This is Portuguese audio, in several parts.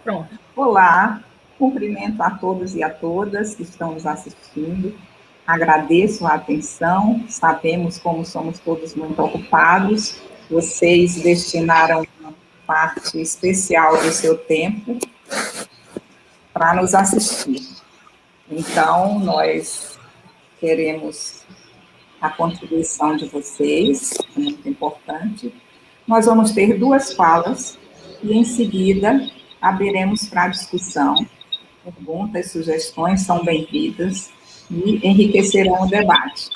Pronto. Olá, cumprimento a todos e a todas que estão nos assistindo. Agradeço a atenção, sabemos como somos todos muito ocupados. Vocês destinaram uma parte especial do seu tempo para nos assistir. Então, nós queremos a contribuição de vocês, é muito importante. Nós vamos ter 2 falas e, em seguida, abriremos para discussão. Perguntas, sugestões são bem-vindas e enriquecerão o debate.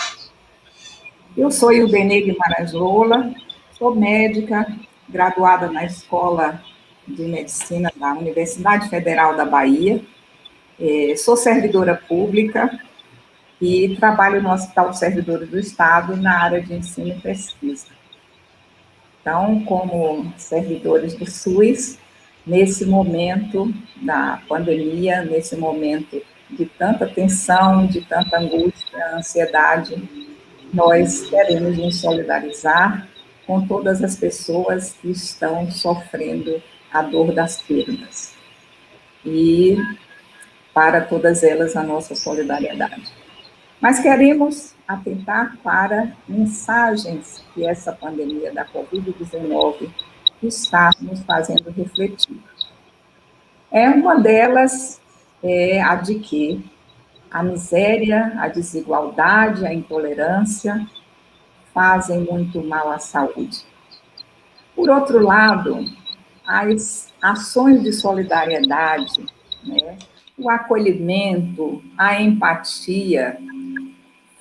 Eu sou Ildenê Guimarães Lola, sou médica, graduada na Escola de Medicina da Universidade Federal da Bahia, sou servidora pública e trabalho no Hospital dos Servidores do Estado na área de ensino e pesquisa. Então, como servidores do SUS, nesse momento da pandemia, nesse momento de tanta tensão, de tanta angústia, ansiedade, nós queremos nos solidarizar com todas as pessoas que estão sofrendo a dor das perdas. E para todas elas, a nossa solidariedade. Mas queremos atentar para mensagens que essa pandemia da Covid-19 está nos fazendo refletir. Uma delas é a de que a miséria, a desigualdade, a intolerância fazem muito mal à saúde. Por outro lado, as ações de solidariedade, né, o acolhimento, a empatia,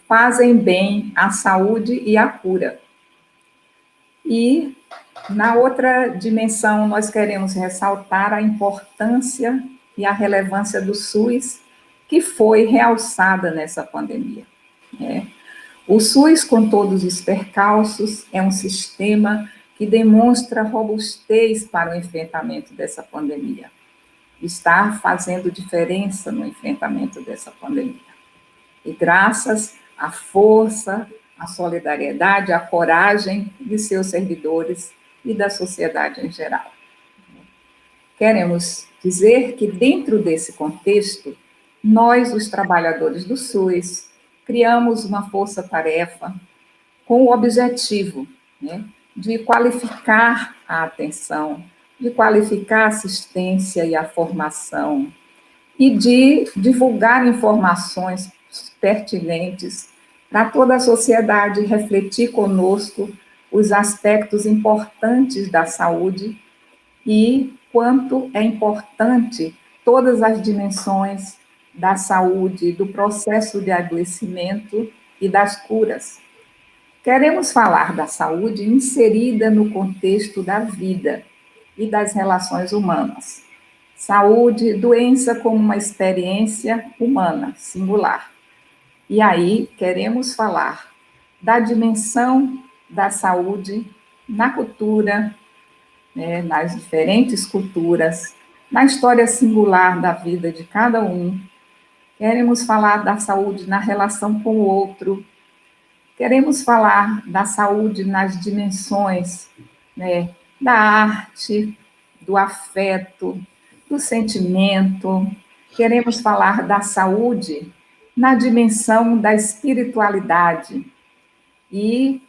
fazem bem à saúde e à cura. E, na outra dimensão, nós queremos ressaltar a importância e a relevância do SUS, que foi realçada nessa pandemia. O SUS, com todos os percalços, é um sistema que demonstra robustez para o enfrentamento dessa pandemia. Está fazendo diferença no enfrentamento dessa pandemia. E graças à força, à solidariedade, à coragem de seus servidores e da sociedade em geral. Queremos dizer que, dentro desse contexto, nós, os trabalhadores do SUS, criamos uma força-tarefa com o objetivo, de qualificar a atenção, de qualificar a assistência e a formação, e de divulgar informações pertinentes para toda a sociedade refletir conosco os aspectos importantes da saúde e quanto é importante todas as dimensões da saúde, do processo de adoecimento e das curas. Queremos falar da saúde inserida no contexto da vida e das relações humanas. Saúde, doença como uma experiência humana, singular. E aí, queremos falar da dimensão da saúde na cultura, nas diferentes culturas, na história singular da vida de cada um. Queremos falar da saúde na relação com o outro. Queremos falar da saúde nas dimensões, da arte, do afeto, do sentimento. Queremos falar da saúde na dimensão da espiritualidade e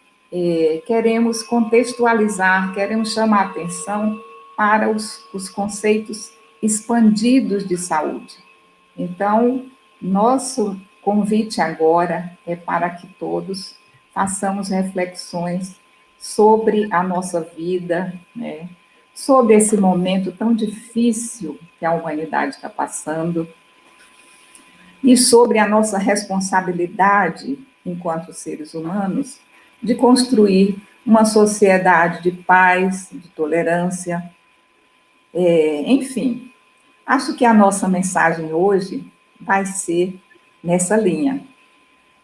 queremos contextualizar, queremos chamar a atenção para os conceitos expandidos de saúde. Então, nosso convite agora é para que todos façamos reflexões sobre a nossa vida, sobre esse momento tão difícil que a humanidade está passando, e sobre a nossa responsabilidade, enquanto seres humanos, de construir uma sociedade de paz, de tolerância. Enfim, acho que a nossa mensagem hoje vai ser nessa linha.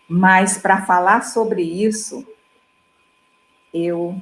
Mas, para falar sobre isso, eu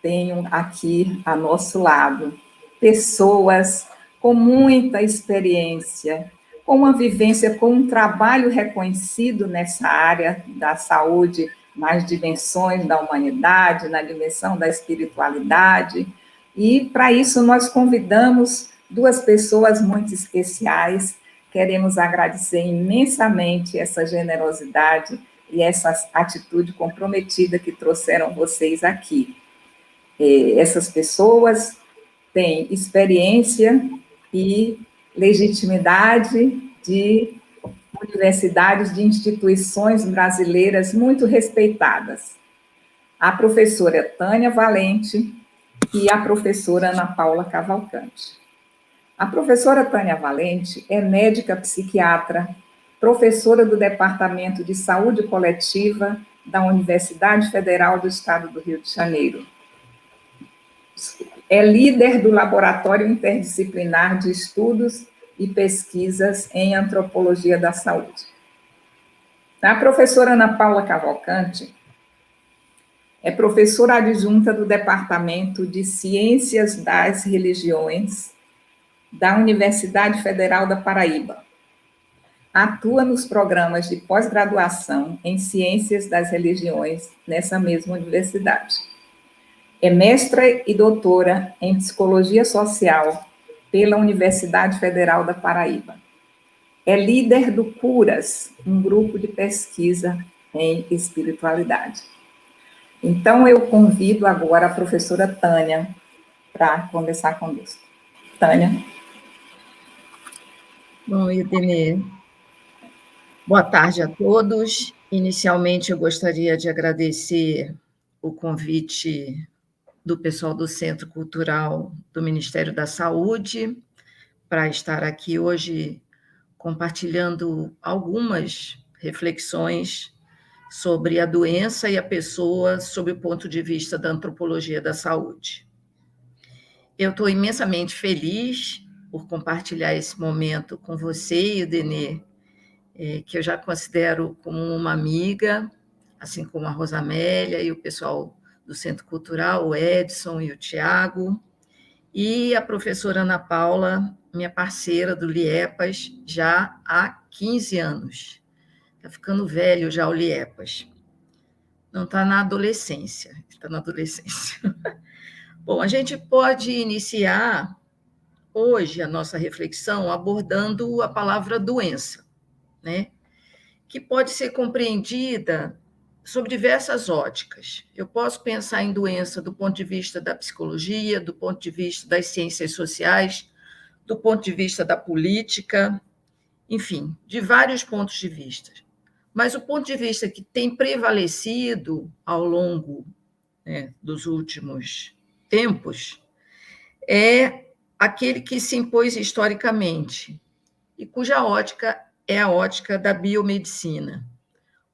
tenho aqui a nosso lado pessoas com muita experiência, com uma vivência, com um trabalho reconhecido nessa área da saúde, nas dimensões da humanidade, na dimensão da espiritualidade. E, para isso, nós convidamos duas pessoas muito especiais. Queremos agradecer imensamente essa generosidade e essa atitude comprometida que trouxeram vocês aqui. Essas pessoas têm experiência e legitimidade de universidades, de instituições brasileiras muito respeitadas. A professora Tânia Valente e a professora Ana Paula Cavalcante. A professora Tânia Valente é médica psiquiatra, professora do Departamento de Saúde Coletiva da Universidade Federal do Estado do Rio de Janeiro. É líder do Laboratório Interdisciplinar de Estudos e Pesquisas em Antropologia da Saúde. A professora Ana Paula Cavalcante é professora adjunta do Departamento de Ciências das Religiões da Universidade Federal da Paraíba. Atua nos programas de pós-graduação em Ciências das Religiões nessa mesma universidade. É mestra e doutora em Psicologia Social pela Universidade Federal da Paraíba. É líder do CURAS, um grupo de pesquisa em espiritualidade. Então, eu convido agora a professora Tânia para conversar conosco. Tânia. Bom, Idenê, boa tarde a todos. Inicialmente, eu gostaria de agradecer o convite do pessoal do Centro Cultural do Ministério da Saúde para estar aqui hoje compartilhando algumas reflexões sobre a doença e a pessoa sob o ponto de vista da antropologia da saúde. Eu estou imensamente feliz por compartilhar esse momento com você e o Denê, que eu já considero como uma amiga, assim como a Rosamélia e o pessoal do Centro Cultural, o Edson e o Tiago, e a professora Ana Paula, minha parceira do LIEPAS, já há 15 anos. Está ficando velho já o LIEPAS. Não está na adolescência, está na adolescência. Bom, a gente pode iniciar hoje a nossa reflexão abordando a palavra doença, né? Que pode ser compreendida sob diversas óticas. Eu posso pensar em doença do ponto de vista da psicologia, do ponto de vista das ciências sociais, do ponto de vista da política, enfim, de vários pontos de vista. Mas o ponto de vista que tem prevalecido ao longo, né, dos últimos tempos é aquele que se impôs historicamente e cuja ótica é a ótica da biomedicina,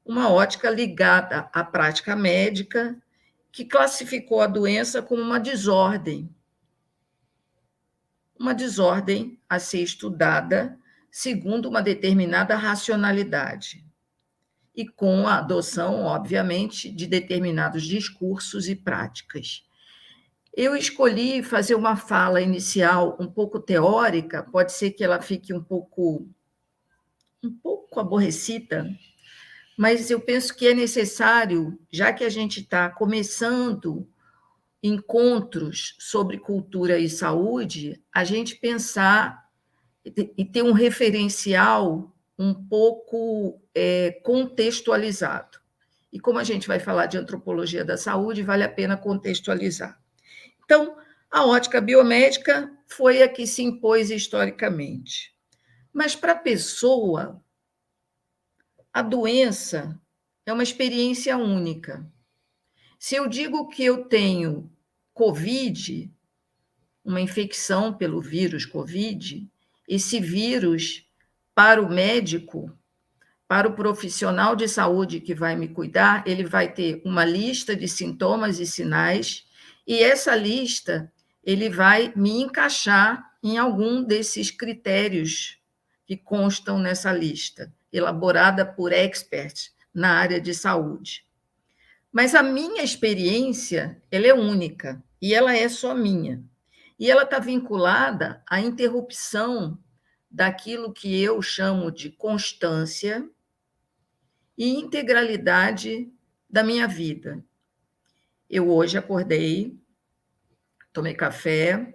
uma ótica ligada à prática médica que classificou a doença como uma desordem a ser estudada segundo uma determinada racionalidade e com a adoção, obviamente, de determinados discursos e práticas. Eu escolhi fazer uma fala inicial um pouco teórica, pode ser que ela fique um pouco aborrecida, mas eu penso que é necessário, já que a gente está começando encontros sobre cultura e saúde, a gente pensar e ter um referencial um pouco contextualizado. E como a gente vai falar de antropologia da saúde, vale a pena contextualizar. Então, a ótica biomédica foi a que se impôs historicamente. Mas para a pessoa, a doença é uma experiência única. Se eu digo que eu tenho Covid, uma infecção pelo vírus Covid, esse vírus, para o médico, para o profissional de saúde que vai me cuidar, ele vai ter uma lista de sintomas e sinais, e essa lista ele vai me encaixar em algum desses critérios que constam nessa lista, elaborada por experts na área de saúde. Mas a minha experiência, ela é única, e ela é só minha. E ela está vinculada à interrupção daquilo que eu chamo de constância e integralidade da minha vida. Eu hoje acordei, tomei café,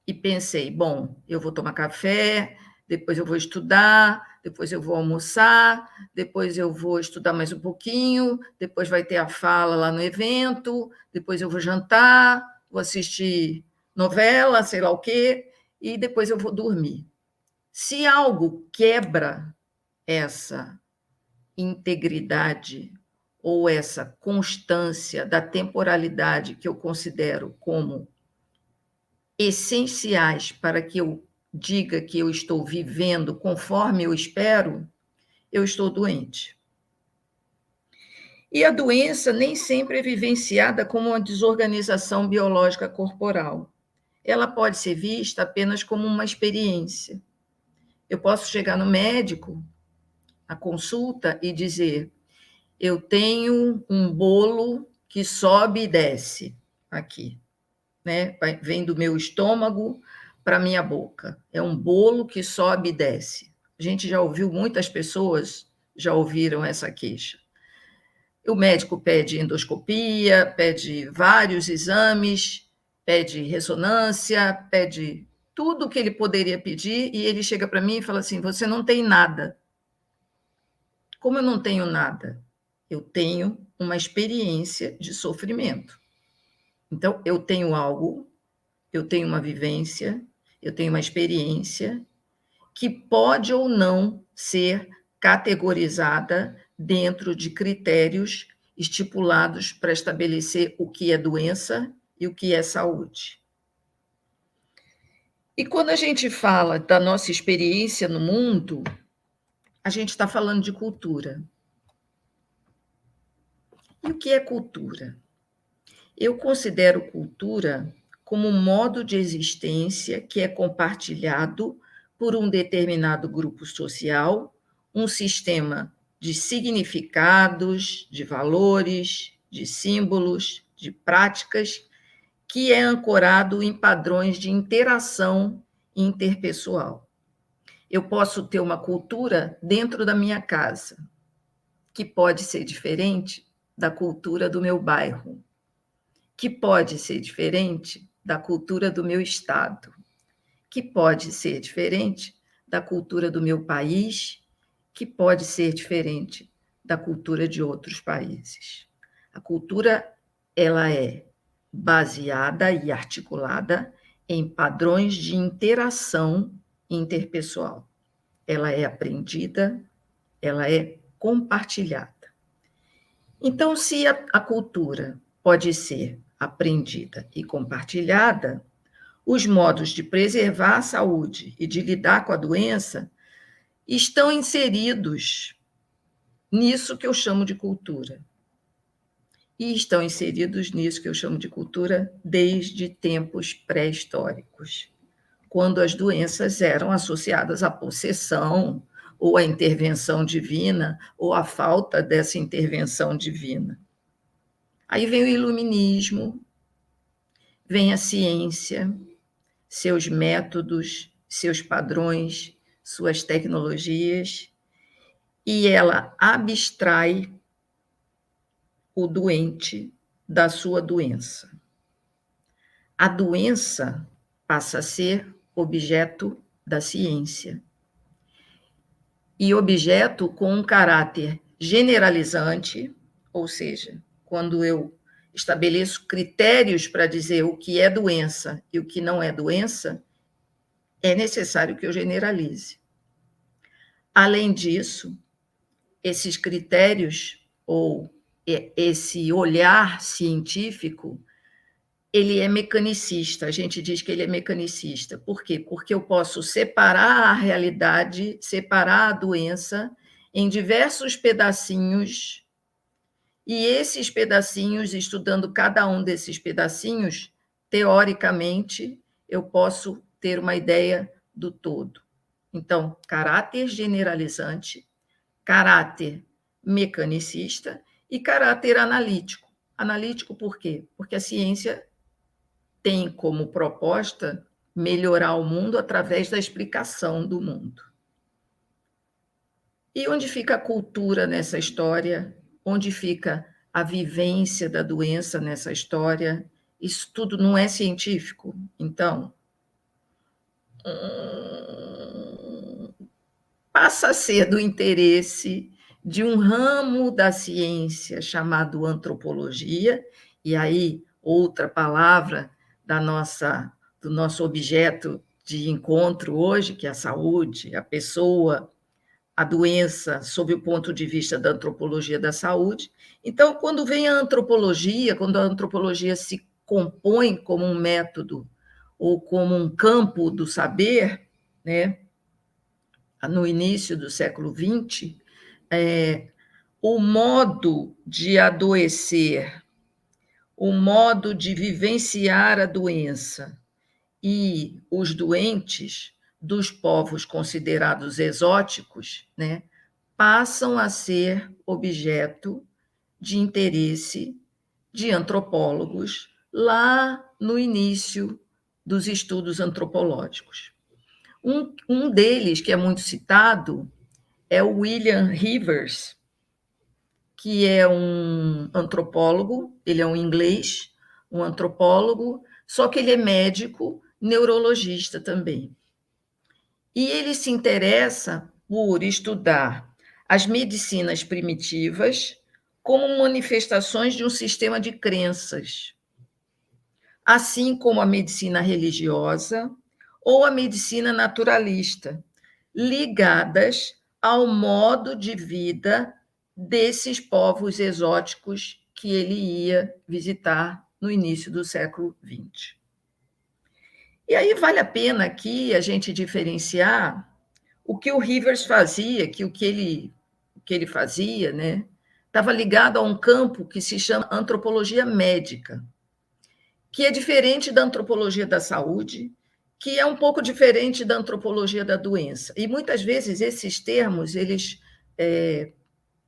e pensei, bom, eu vou tomar café, depois eu vou estudar, depois eu vou almoçar, depois eu vou estudar mais um pouquinho, depois vai ter a fala lá no evento, depois eu vou jantar, vou assistir novela, sei lá o quê, e depois eu vou dormir. Se algo quebra essa integridade ou essa constância da temporalidade que eu considero como essenciais para que eu diga que eu estou vivendo conforme eu estou doente. E a doença nem sempre é vivenciada como uma desorganização biológica corporal. Ela pode ser vista apenas como uma experiência. Eu posso chegar no médico, na consulta, e dizer: eu tenho um bolo que sobe e desce aqui, né? Vem do meu estômago para a minha boca. É um bolo que sobe e desce. A gente já ouviu, muitas pessoas já ouviram essa queixa. O médico pede endoscopia, pede vários exames, pede ressonância, pede tudo o que ele poderia pedir, e ele chega para mim e fala assim: você não tem nada. Como eu não tenho nada? Eu tenho uma experiência de sofrimento. Então, eu tenho algo, eu tenho uma vivência, eu tenho uma experiência que pode ou não ser categorizada dentro de critérios estipulados para estabelecer o que é doença e o que é saúde. E quando a gente fala da nossa experiência no mundo, a gente está falando de cultura. E o que é cultura? Eu considero cultura como um modo de existência que é compartilhado por um determinado grupo social, um sistema de significados, de valores, de símbolos, de práticas, que é ancorado em padrões de interação interpessoal. Eu posso ter uma cultura dentro da minha casa, que pode ser diferente da cultura do meu bairro, que pode ser diferente da cultura do meu estado, que pode ser diferente da cultura do meu país, que pode ser diferente da cultura de outros países. A cultura, ela é baseada e articulada em padrões de interação interpessoal. Ela é aprendida, ela é compartilhada. Então, se a cultura pode ser aprendida e compartilhada, os modos de preservar a saúde e de lidar com a doença estão inseridos nisso que eu chamo de cultura. E estão inseridos nisso que eu chamo de cultura desde tempos pré-históricos, quando as doenças eram associadas à possessão, ou à intervenção divina, ou à falta dessa intervenção divina. Aí vem o iluminismo, vem a ciência, seus métodos, seus padrões, suas tecnologias, e ela abstrai o doente da sua doença. A doença passa a ser objeto da ciência, e objeto com um caráter generalizante, ou seja, quando eu estabeleço critérios para dizer o que é doença e o que não é doença, é necessário que eu generalize. Além disso, esses critérios ou esse olhar científico, ele é mecanicista. A gente diz que ele é mecanicista. Por quê? Porque eu posso separar a realidade, separar a doença em diversos pedacinhos, e esses pedacinhos, estudando cada um desses pedacinhos, teoricamente, eu posso ter uma ideia do todo. Então, caráter generalizante, caráter mecanicista e caráter analítico. Analítico por quê? Porque a ciência tem como proposta melhorar o mundo através da explicação do mundo. E onde fica a cultura nessa história? Onde fica a vivência da doença nessa história? Isso tudo não é científico? Então, passa a ser do interesse de um ramo da ciência chamado antropologia, e aí outra palavra do nosso objeto de encontro hoje, que é a saúde, a pessoa, a doença, sob o ponto de vista da antropologia da saúde. Então, quando vem a antropologia, quando a antropologia se compõe como um método ou como um campo do saber, né, no início do século XX, o modo de adoecer, o modo de vivenciar a doença e os doentes dos povos considerados exóticos, né, passam a ser objeto de interesse de antropólogos lá no início dos estudos antropológicos. Um deles, que é muito citado, é o William Rivers, que é um antropólogo, ele é um inglês, um antropólogo, só que ele é médico, neurologista também. E ele se interessa por estudar as medicinas primitivas como manifestações de um sistema de crenças, assim como a medicina religiosa ou a medicina naturalista, ligadas ao modo de vida desses povos exóticos que ele ia visitar no início do século XX. E aí vale a pena aqui a gente diferenciar o que o Rivers fazia, que o que ele fazia, né, estava ligado a um campo que se chama antropologia médica, que é diferente da antropologia da saúde, que é um pouco diferente da antropologia da doença. E muitas vezes esses termos eles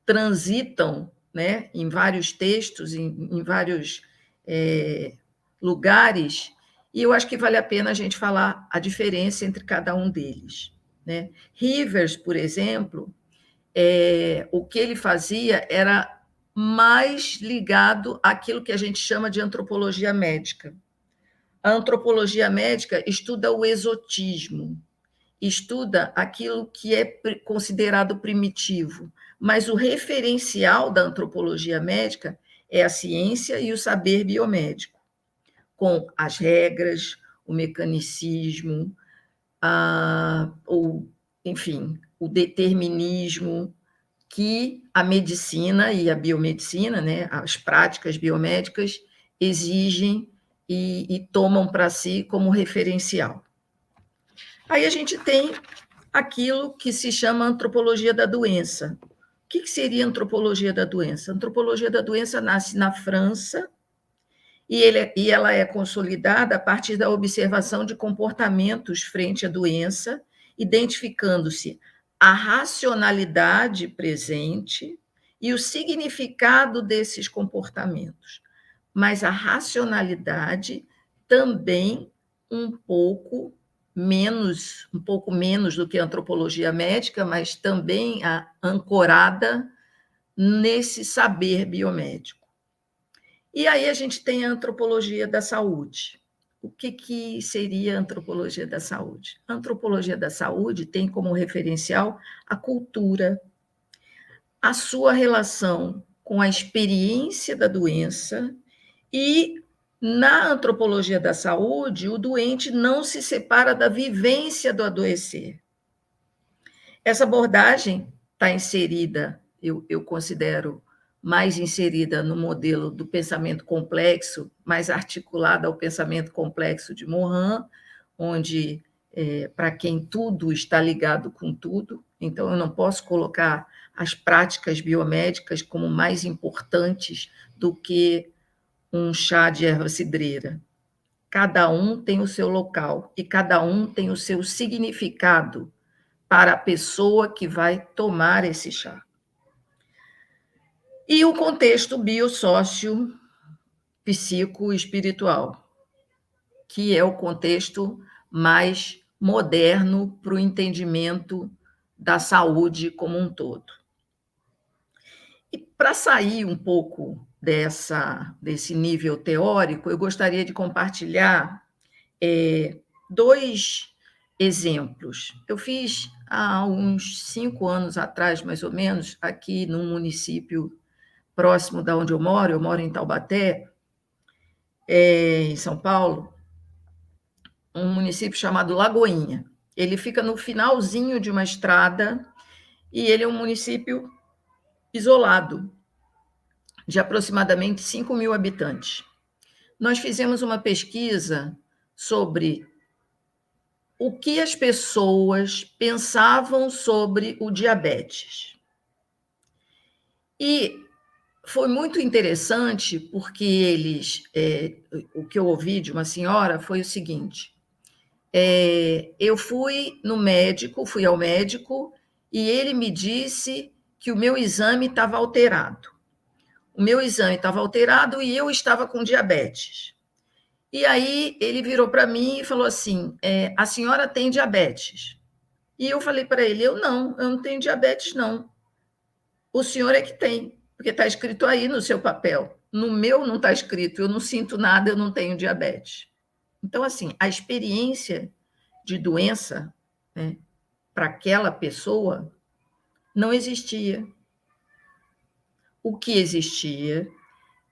transitam, né, em vários textos, em vários lugares, e eu acho que vale a pena a gente falar a diferença entre cada um deles, né? Rivers, por exemplo, o que ele fazia era mais ligado àquilo que a gente chama de antropologia médica. A antropologia médica estuda o exotismo, estuda aquilo que é considerado primitivo, mas o referencial da antropologia médica é a ciência e o saber biomédico, com as regras, o mecanicismo, enfim, o determinismo que a medicina e a biomedicina, né, as práticas biomédicas, exigem e tomam para si como referencial. Aí a gente tem aquilo que se chama antropologia da doença. O que seria antropologia da doença? A antropologia da doença nasce na França e ela é consolidada a partir da observação de comportamentos frente à doença, identificando-se a racionalidade presente e o significado desses comportamentos. Mas a racionalidade também um pouco menos do que a antropologia médica, mas também ancorada nesse saber biomédico. E aí a gente tem a antropologia da saúde. O que seria a antropologia da saúde? A antropologia da saúde tem como referencial a cultura, a sua relação com a experiência da doença e, na antropologia da saúde, o doente não se separa da vivência do adoecer. Essa abordagem está inserida, eu considero, mais inserida no modelo do pensamento complexo, mais articulada ao pensamento complexo de Morin, onde, para quem tudo está ligado com tudo, então eu não posso colocar as práticas biomédicas como mais importantes do que um chá de erva cidreira. Cada um tem o seu local e cada um tem o seu significado para a pessoa que vai tomar esse chá. E o contexto biosócio psicoespiritual, que é o contexto mais moderno para o entendimento da saúde como um todo. E para sair um pouco desse nível teórico, eu gostaria de compartilhar dois exemplos. Eu fiz há uns 5 anos atrás, mais ou menos, aqui num município próximo da onde eu moro em Taubaté, em São Paulo, um município chamado Lagoinha. Ele fica no finalzinho de uma estrada e ele é um município isolado, de aproximadamente 5.000 habitantes. Nós fizemos uma pesquisa sobre o que as pessoas pensavam sobre o diabetes. E foi muito interessante, porque o que eu ouvi de uma senhora foi o seguinte: eu fui ao médico, e ele me disse que o meu exame estava alterado. O meu exame estava alterado e eu estava com diabetes. E aí ele virou para mim e falou assim: a senhora tem diabetes? E eu falei para ele: eu não tenho diabetes, não. O senhor é que tem, porque está escrito aí no seu papel. No meu não está escrito, eu não sinto nada, eu não tenho diabetes. Então, assim, a experiência de doença, né, para aquela pessoa não existia. O que existia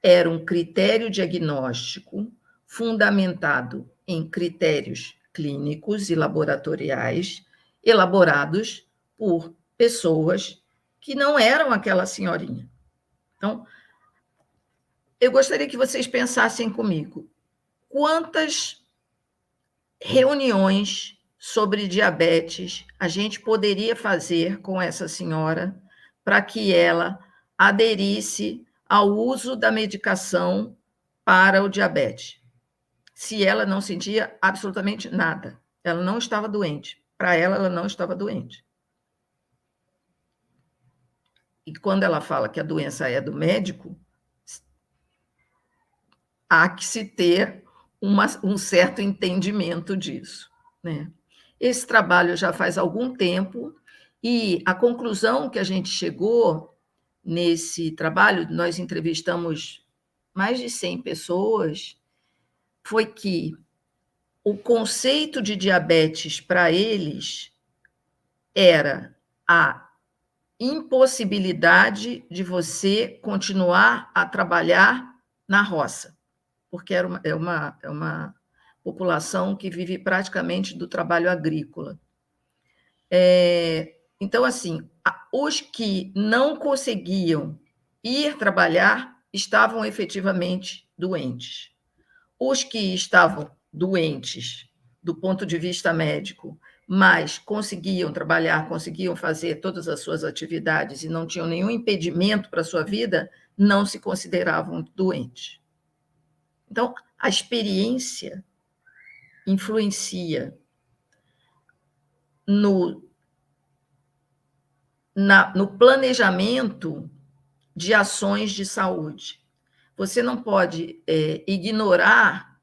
era um critério diagnóstico fundamentado em critérios clínicos e laboratoriais elaborados por pessoas que não eram aquela senhorinha. Então, eu gostaria que vocês pensassem comigo: quantas reuniões sobre diabetes a gente poderia fazer com essa senhora para que ela aderisse ao uso da medicação para o diabetes, se ela não sentia absolutamente nada? Ela não estava doente. Para ela não estava doente. E quando ela fala que a doença é do médico, há que se ter um certo entendimento disso, né? Esse trabalho já faz algum tempo, e a conclusão que a gente chegou nesse trabalho, nós entrevistamos mais de 100 pessoas, foi que o conceito de diabetes para eles era a impossibilidade de você continuar a trabalhar na roça, porque é uma população que vive praticamente do trabalho agrícola. Então, assim, os que não conseguiam ir trabalhar estavam efetivamente doentes. Os que estavam doentes do ponto de vista médico, mas conseguiam trabalhar, conseguiam fazer todas as suas atividades e não tinham nenhum impedimento para a sua vida, não se consideravam doentes. Então, a experiência influencia no planejamento de ações de saúde. Você não pode ignorar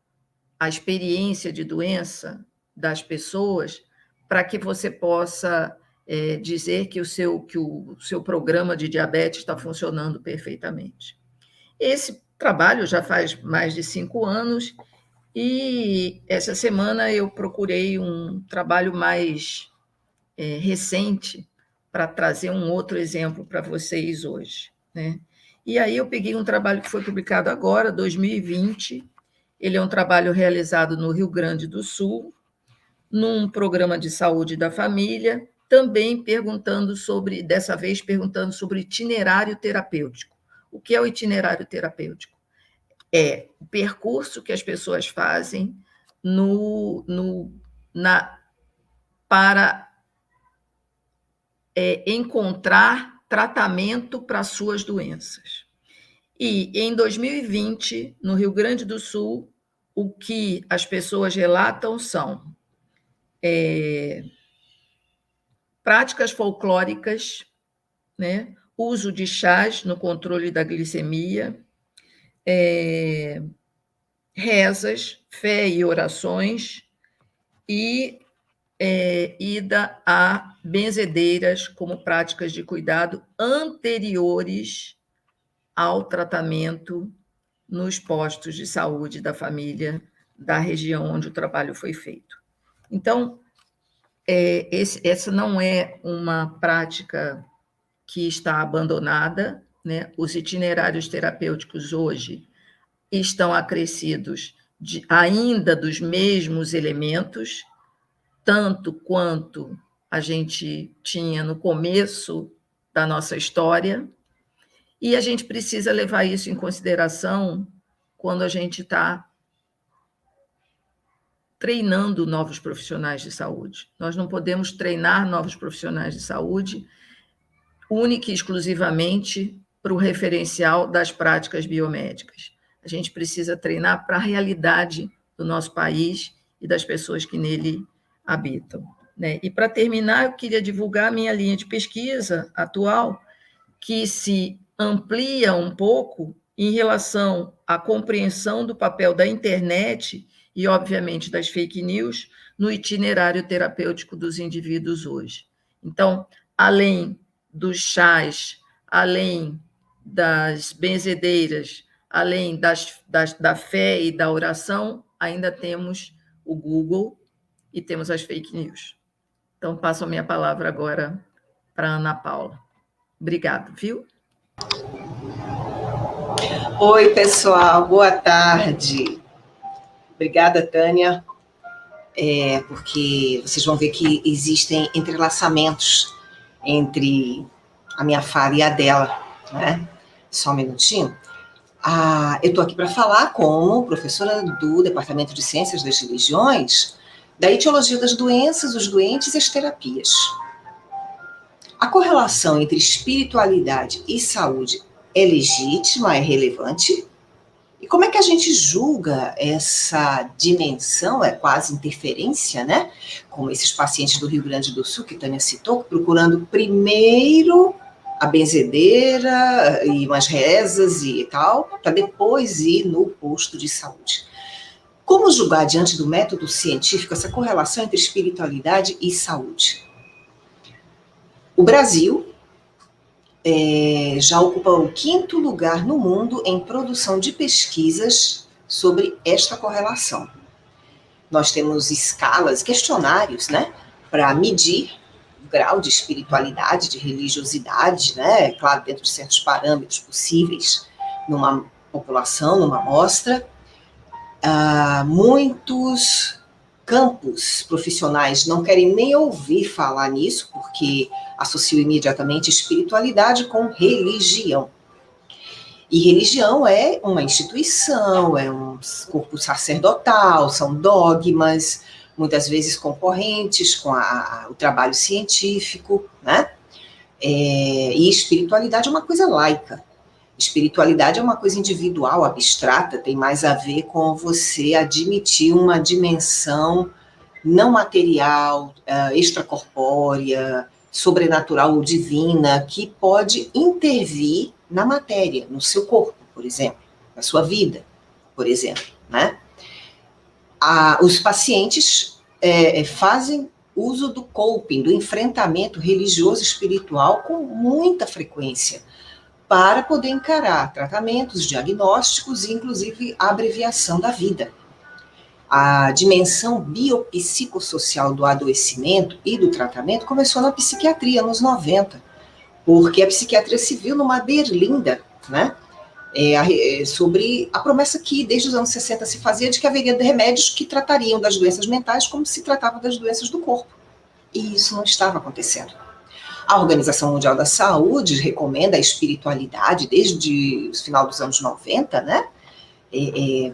a experiência de doença das pessoas para que você possa dizer que o seu programa de diabetes está funcionando perfeitamente. Esse trabalho já faz mais de 5 anos, e essa semana eu procurei um trabalho mais recente para trazer um outro exemplo para vocês hoje, né? E aí eu peguei um trabalho que foi publicado agora, 2020. Ele é um trabalho realizado no Rio Grande do Sul, num programa de saúde da família, também dessa vez perguntando sobre itinerário terapêutico. O que é o itinerário terapêutico? É o percurso que as pessoas fazem para encontrar tratamento para suas doenças. E em 2020, no Rio Grande do Sul, o que as pessoas relatam são práticas folclóricas, né? Uso de chás no controle da glicemia, rezas, fé e orações, e ida a benzedeiras como práticas de cuidado anteriores ao tratamento nos postos de saúde da família da região onde o trabalho foi feito. Então, essa não é uma prática que está abandonada, né? Os itinerários terapêuticos hoje estão acrescidos ainda dos mesmos elementos, tanto quanto a gente tinha no começo da nossa história, e a gente precisa levar isso em consideração quando a gente está treinando novos profissionais de saúde. Nós não podemos treinar novos profissionais de saúde única e exclusivamente para o referencial das práticas biomédicas. A gente precisa treinar para a realidade do nosso país e das pessoas que nele habitam, né? E, para terminar, eu queria divulgar a minha linha de pesquisa atual, que se amplia um pouco em relação à compreensão do papel da internet e, obviamente, das fake news no itinerário terapêutico dos indivíduos hoje. Então, além dos chás, além das benzedeiras, além da fé e da oração, ainda temos o Google e temos as fake news. Então, passo a minha palavra agora para a Ana Paula. Obrigado, viu? Oi, pessoal, boa tarde. Obrigada, Tânia, porque vocês vão ver que existem entrelaçamentos entre a minha fala e a dela, né? Só um minutinho. Eu estou aqui para falar como professora do Departamento de Ciências das Religiões, da etiologia das doenças, os doentes e as terapias. A correlação entre espiritualidade e saúde é legítima, é relevante? E como é que a gente julga essa dimensão, é quase interferência, né? Como esses pacientes do Rio Grande do Sul, que a Tânia citou, procurando primeiro a benzedeira e umas rezas e tal, para depois ir no posto de saúde. Como julgar, diante do método científico, essa correlação entre espiritualidade e saúde? O Brasil já ocupa o 5º lugar no mundo em produção de pesquisas sobre esta correlação. Nós temos escalas, questionários, né, para medir o grau de espiritualidade, de religiosidade, né, claro, dentro de certos parâmetros possíveis numa população, numa amostra. Muitos campos profissionais não querem nem ouvir falar nisso, porque associam imediatamente espiritualidade com religião. E religião é uma instituição, é um corpo sacerdotal, são dogmas, muitas vezes concorrentes com o trabalho científico, né? E espiritualidade é uma coisa laica. Espiritualidade é uma coisa individual, abstrata, tem mais a ver com você admitir uma dimensão não material, extracorpórea, sobrenatural ou divina, que pode intervir na matéria, no seu corpo, por exemplo, na sua vida, por exemplo, né? Os pacientes fazem uso do coping, do enfrentamento religioso espiritual com muita frequência, para poder encarar tratamentos, diagnósticos e, inclusive, a abreviação da vida. A dimensão biopsicossocial do adoecimento e do tratamento começou na psiquiatria, nos 90, porque a psiquiatria se viu numa berlinda, né, sobre a promessa que desde os anos 60 se fazia de que haveria remédios que tratariam das doenças mentais como se tratava das doenças do corpo. E isso não estava acontecendo. A Organização Mundial da Saúde recomenda a espiritualidade desde o final dos anos 90, né,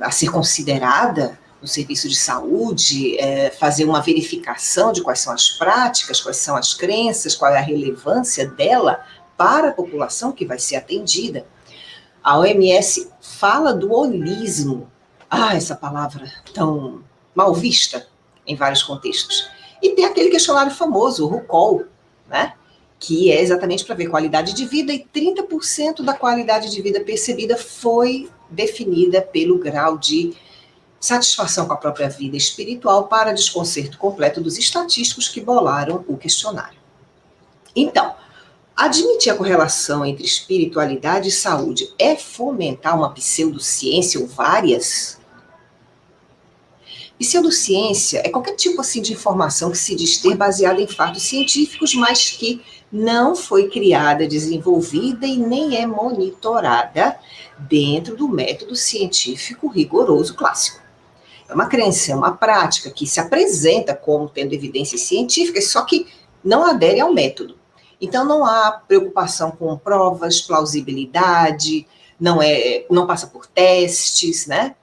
a ser considerada no serviço de saúde, fazer uma verificação de quais são as práticas, quais são as crenças, qual é a relevância dela para a população que vai ser atendida. A OMS fala do holismo. Essa palavra tão mal vista em vários contextos. E tem aquele questionário famoso, o RUCOL, né? Que é exatamente para ver qualidade de vida, e 30% da qualidade de vida percebida foi definida pelo grau de satisfação com a própria vida espiritual, para desconcerto completo dos estatísticos que bolaram o questionário. Então, admitir a correlação entre espiritualidade e saúde é fomentar uma pseudociência ou várias? Pseudociência é qualquer tipo assim de informação que se diz ter baseada em fatos científicos, mas que não foi criada, desenvolvida e nem é monitorada dentro do método científico rigoroso clássico. É uma crença, é uma prática que se apresenta como tendo evidências científicas, só que não adere ao método. Então, não há preocupação com provas, plausibilidade, não passa por testes, né?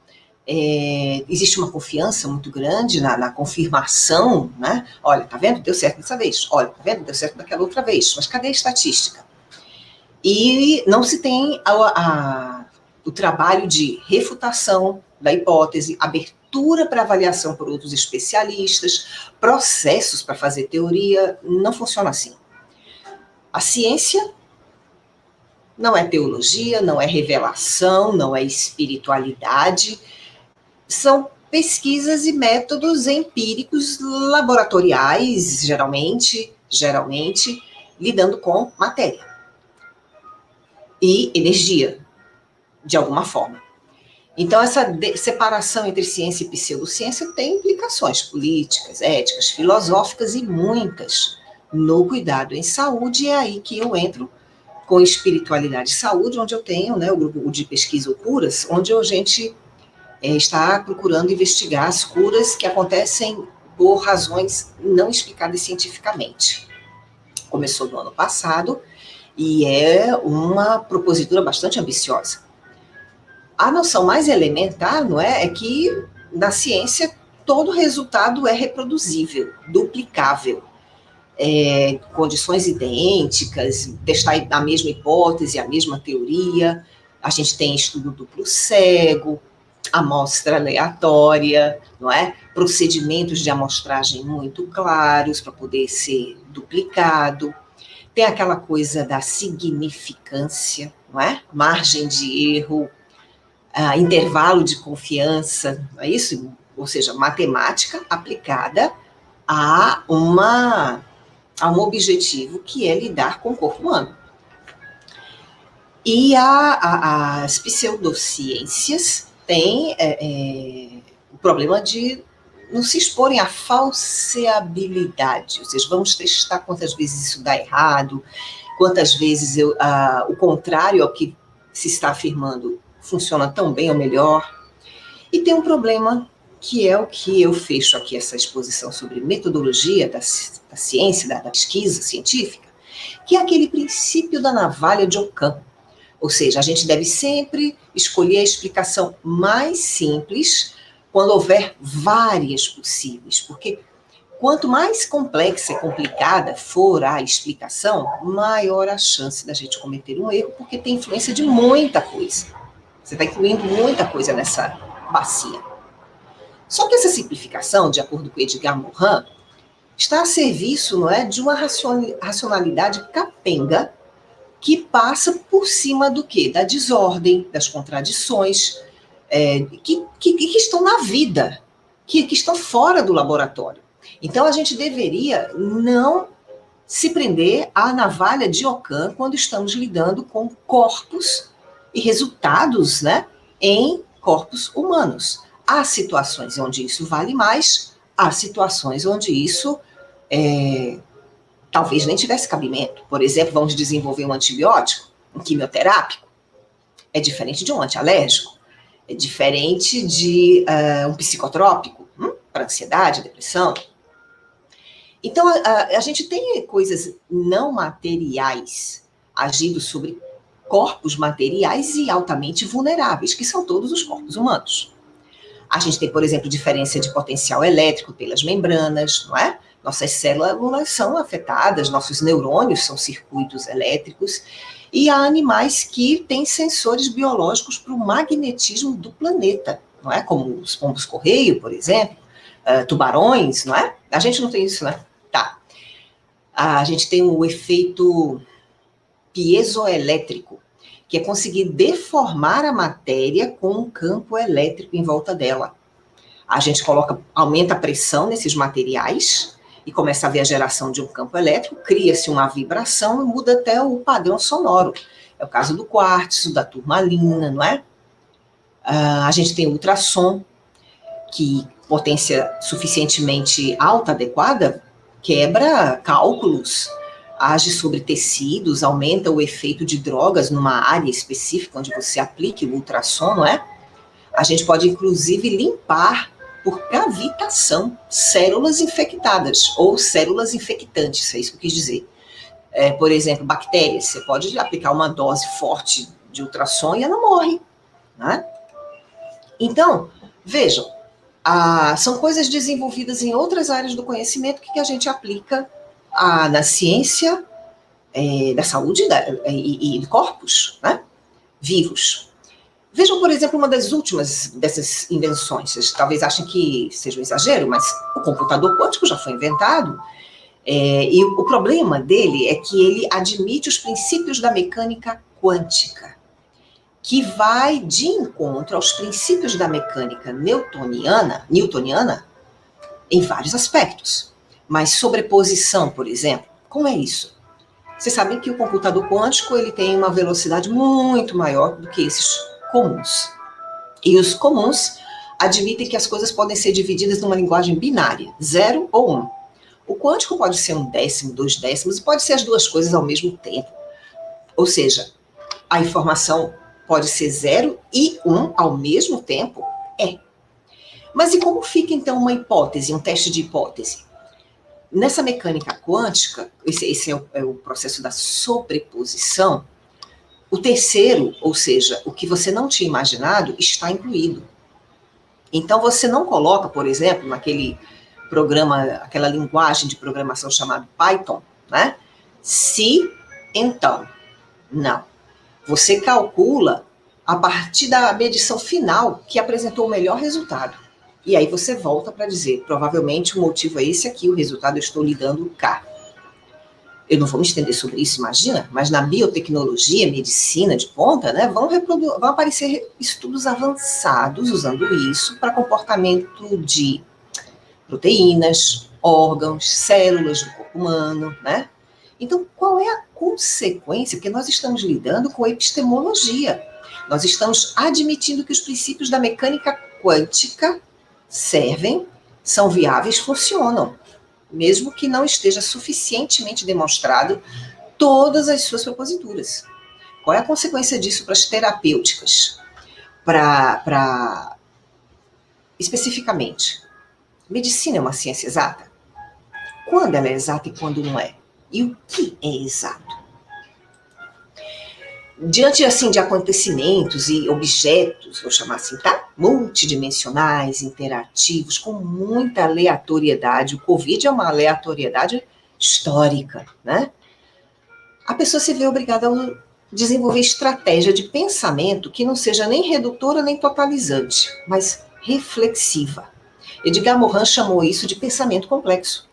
Existe uma confiança muito grande na confirmação, né? Olha, tá vendo? Deu certo dessa vez. Olha, tá vendo? Deu certo daquela outra vez. Mas cadê a estatística? E não se tem o trabalho de refutação da hipótese, abertura para avaliação por outros especialistas, processos para fazer teoria, não funciona assim. A ciência não é teologia, não é revelação, não é espiritualidade, são pesquisas e métodos empíricos laboratoriais, geralmente, lidando com matéria e energia, de alguma forma. Então, essa separação entre ciência e pseudociência tem implicações políticas, éticas, filosóficas e muitas no cuidado em saúde. É aí que eu entro com espiritualidade e saúde, onde eu tenho, né, o grupo de pesquisa ou curas, onde a gente está procurando investigar as curas que acontecem por razões não explicadas cientificamente. Começou no ano passado e é uma propositura bastante ambiciosa. A noção mais elementar, não é que na ciência todo resultado é reproduzível, duplicável. Condições idênticas, testar a mesma hipótese, a mesma teoria. A gente tem estudo duplo cego, amostra aleatória, não é? Procedimentos de amostragem muito claros para poder ser duplicado. Tem aquela coisa da significância, não é? Margem de erro, intervalo de confiança, não é isso? Ou seja, matemática aplicada a um objetivo que é lidar com o corpo humano. E as pseudociências têm o problema de não se exporem à falseabilidade, ou seja, vamos testar quantas vezes isso dá errado, quantas vezes o contrário ao que se está afirmando funciona tão bem ou melhor. E tem um problema que é o que eu fecho aqui essa exposição sobre metodologia da ciência, da pesquisa científica, que é aquele princípio da navalha de Ockham. Ou seja, a gente deve sempre escolher a explicação mais simples quando houver várias possíveis, porque quanto mais complexa e complicada for a explicação, maior a chance da gente cometer um erro, porque tem influência de muita coisa. Você está incluindo muita coisa nessa bacia. Só que essa simplificação, de acordo com Edgar Morin, está a serviço, não é, de uma racionalidade capenga que passa por cima do quê? Da desordem, das contradições, que estão na vida, que estão fora do laboratório. Então, a gente deveria não se prender à navalha de Ockham quando estamos lidando com corpos e resultados, né, em corpos humanos. Há situações onde isso vale mais, há situações onde isso talvez nem tivesse cabimento. Por exemplo, vamos desenvolver um antibiótico, um quimioterápico, é diferente de um antialérgico, é diferente de um psicotrópico, para ansiedade, depressão. Então, a gente tem coisas não materiais agindo sobre corpos materiais e altamente vulneráveis, que são todos os corpos humanos. A gente tem, por exemplo, diferença de potencial elétrico pelas membranas, não é? Nossas células são afetadas, nossos neurônios são circuitos elétricos, e há animais que têm sensores biológicos para o magnetismo do planeta, não é? Como os pombos-correio, por exemplo, tubarões, não é? A gente não tem isso, né? Tá. A gente tem o efeito piezoelétrico, que é conseguir deformar a matéria com um campo elétrico em volta dela. A gente aumenta a pressão nesses materiais e começa a ver a geração de um campo elétrico, cria-se uma vibração e muda até o padrão sonoro. É o caso do quartzo, da turmalina, não é? A gente tem ultrassom, que potência suficientemente alta, adequada, quebra cálculos, age sobre tecidos, aumenta o efeito de drogas numa área específica onde você aplique o ultrassom, não é? A gente pode, inclusive, limpar por cavitação células infectadas ou células infectantes, é isso que eu quis dizer. Por exemplo, bactérias, você pode aplicar uma dose forte de ultrassom e ela morre, né? Então, vejam, são coisas desenvolvidas em outras áreas do conhecimento que a gente aplica na ciência da saúde e de corpos, né, vivos. Vejam, por exemplo, uma das últimas dessas invenções. Vocês talvez achem que seja um exagero, mas o computador quântico já foi inventado, e o problema dele é que ele admite os princípios da mecânica quântica, que vai de encontro aos princípios da mecânica newtoniana em vários aspectos. Mas sobreposição, por exemplo, como é isso? Vocês sabem que o computador quântico ele tem uma velocidade muito maior do que esses comuns. E os comuns admitem que as coisas podem ser divididas numa linguagem binária, 0 ou 1. O quântico pode ser 1 décimo, 2 décimos, e pode ser as duas coisas ao mesmo tempo. Ou seja, a informação pode ser 0 e 1 ao mesmo tempo? Mas e como fica, então, uma hipótese, um teste de hipótese? Nessa mecânica quântica, esse é o processo da sobreposição, o terceiro, ou seja, o que você não tinha imaginado, está incluído. Então, você não coloca, por exemplo, naquele programa, aquela linguagem de programação chamada Python, né? Se, então. Não. Você calcula a partir da medição final que apresentou o melhor resultado. E aí você volta para dizer, provavelmente o motivo é esse aqui, o resultado eu estou lhe dando cá. Eu não vou me estender sobre isso, imagina, mas na biotecnologia, medicina de ponta, né, vão aparecer estudos avançados usando isso para comportamento de proteínas, órgãos, células do corpo humano, né? Então, qual é a consequência? Porque nós estamos lidando com epistemologia. Nós estamos admitindo que os princípios da mecânica quântica servem, são viáveis, funcionam, mesmo que não esteja suficientemente demonstrado todas as suas proposituras. Qual é a consequência disso para as terapêuticas? Especificamente, medicina é uma ciência exata? Quando ela é exata e quando não é? E o que é exato? Diante, assim, de acontecimentos e objetos, vou chamar assim, tá? Multidimensionais, interativos, com muita aleatoriedade. O Covid é uma aleatoriedade histórica, né? A pessoa se vê obrigada a desenvolver estratégia de pensamento que não seja nem redutora nem totalizante, mas reflexiva. Edgar Morin chamou isso de pensamento complexo.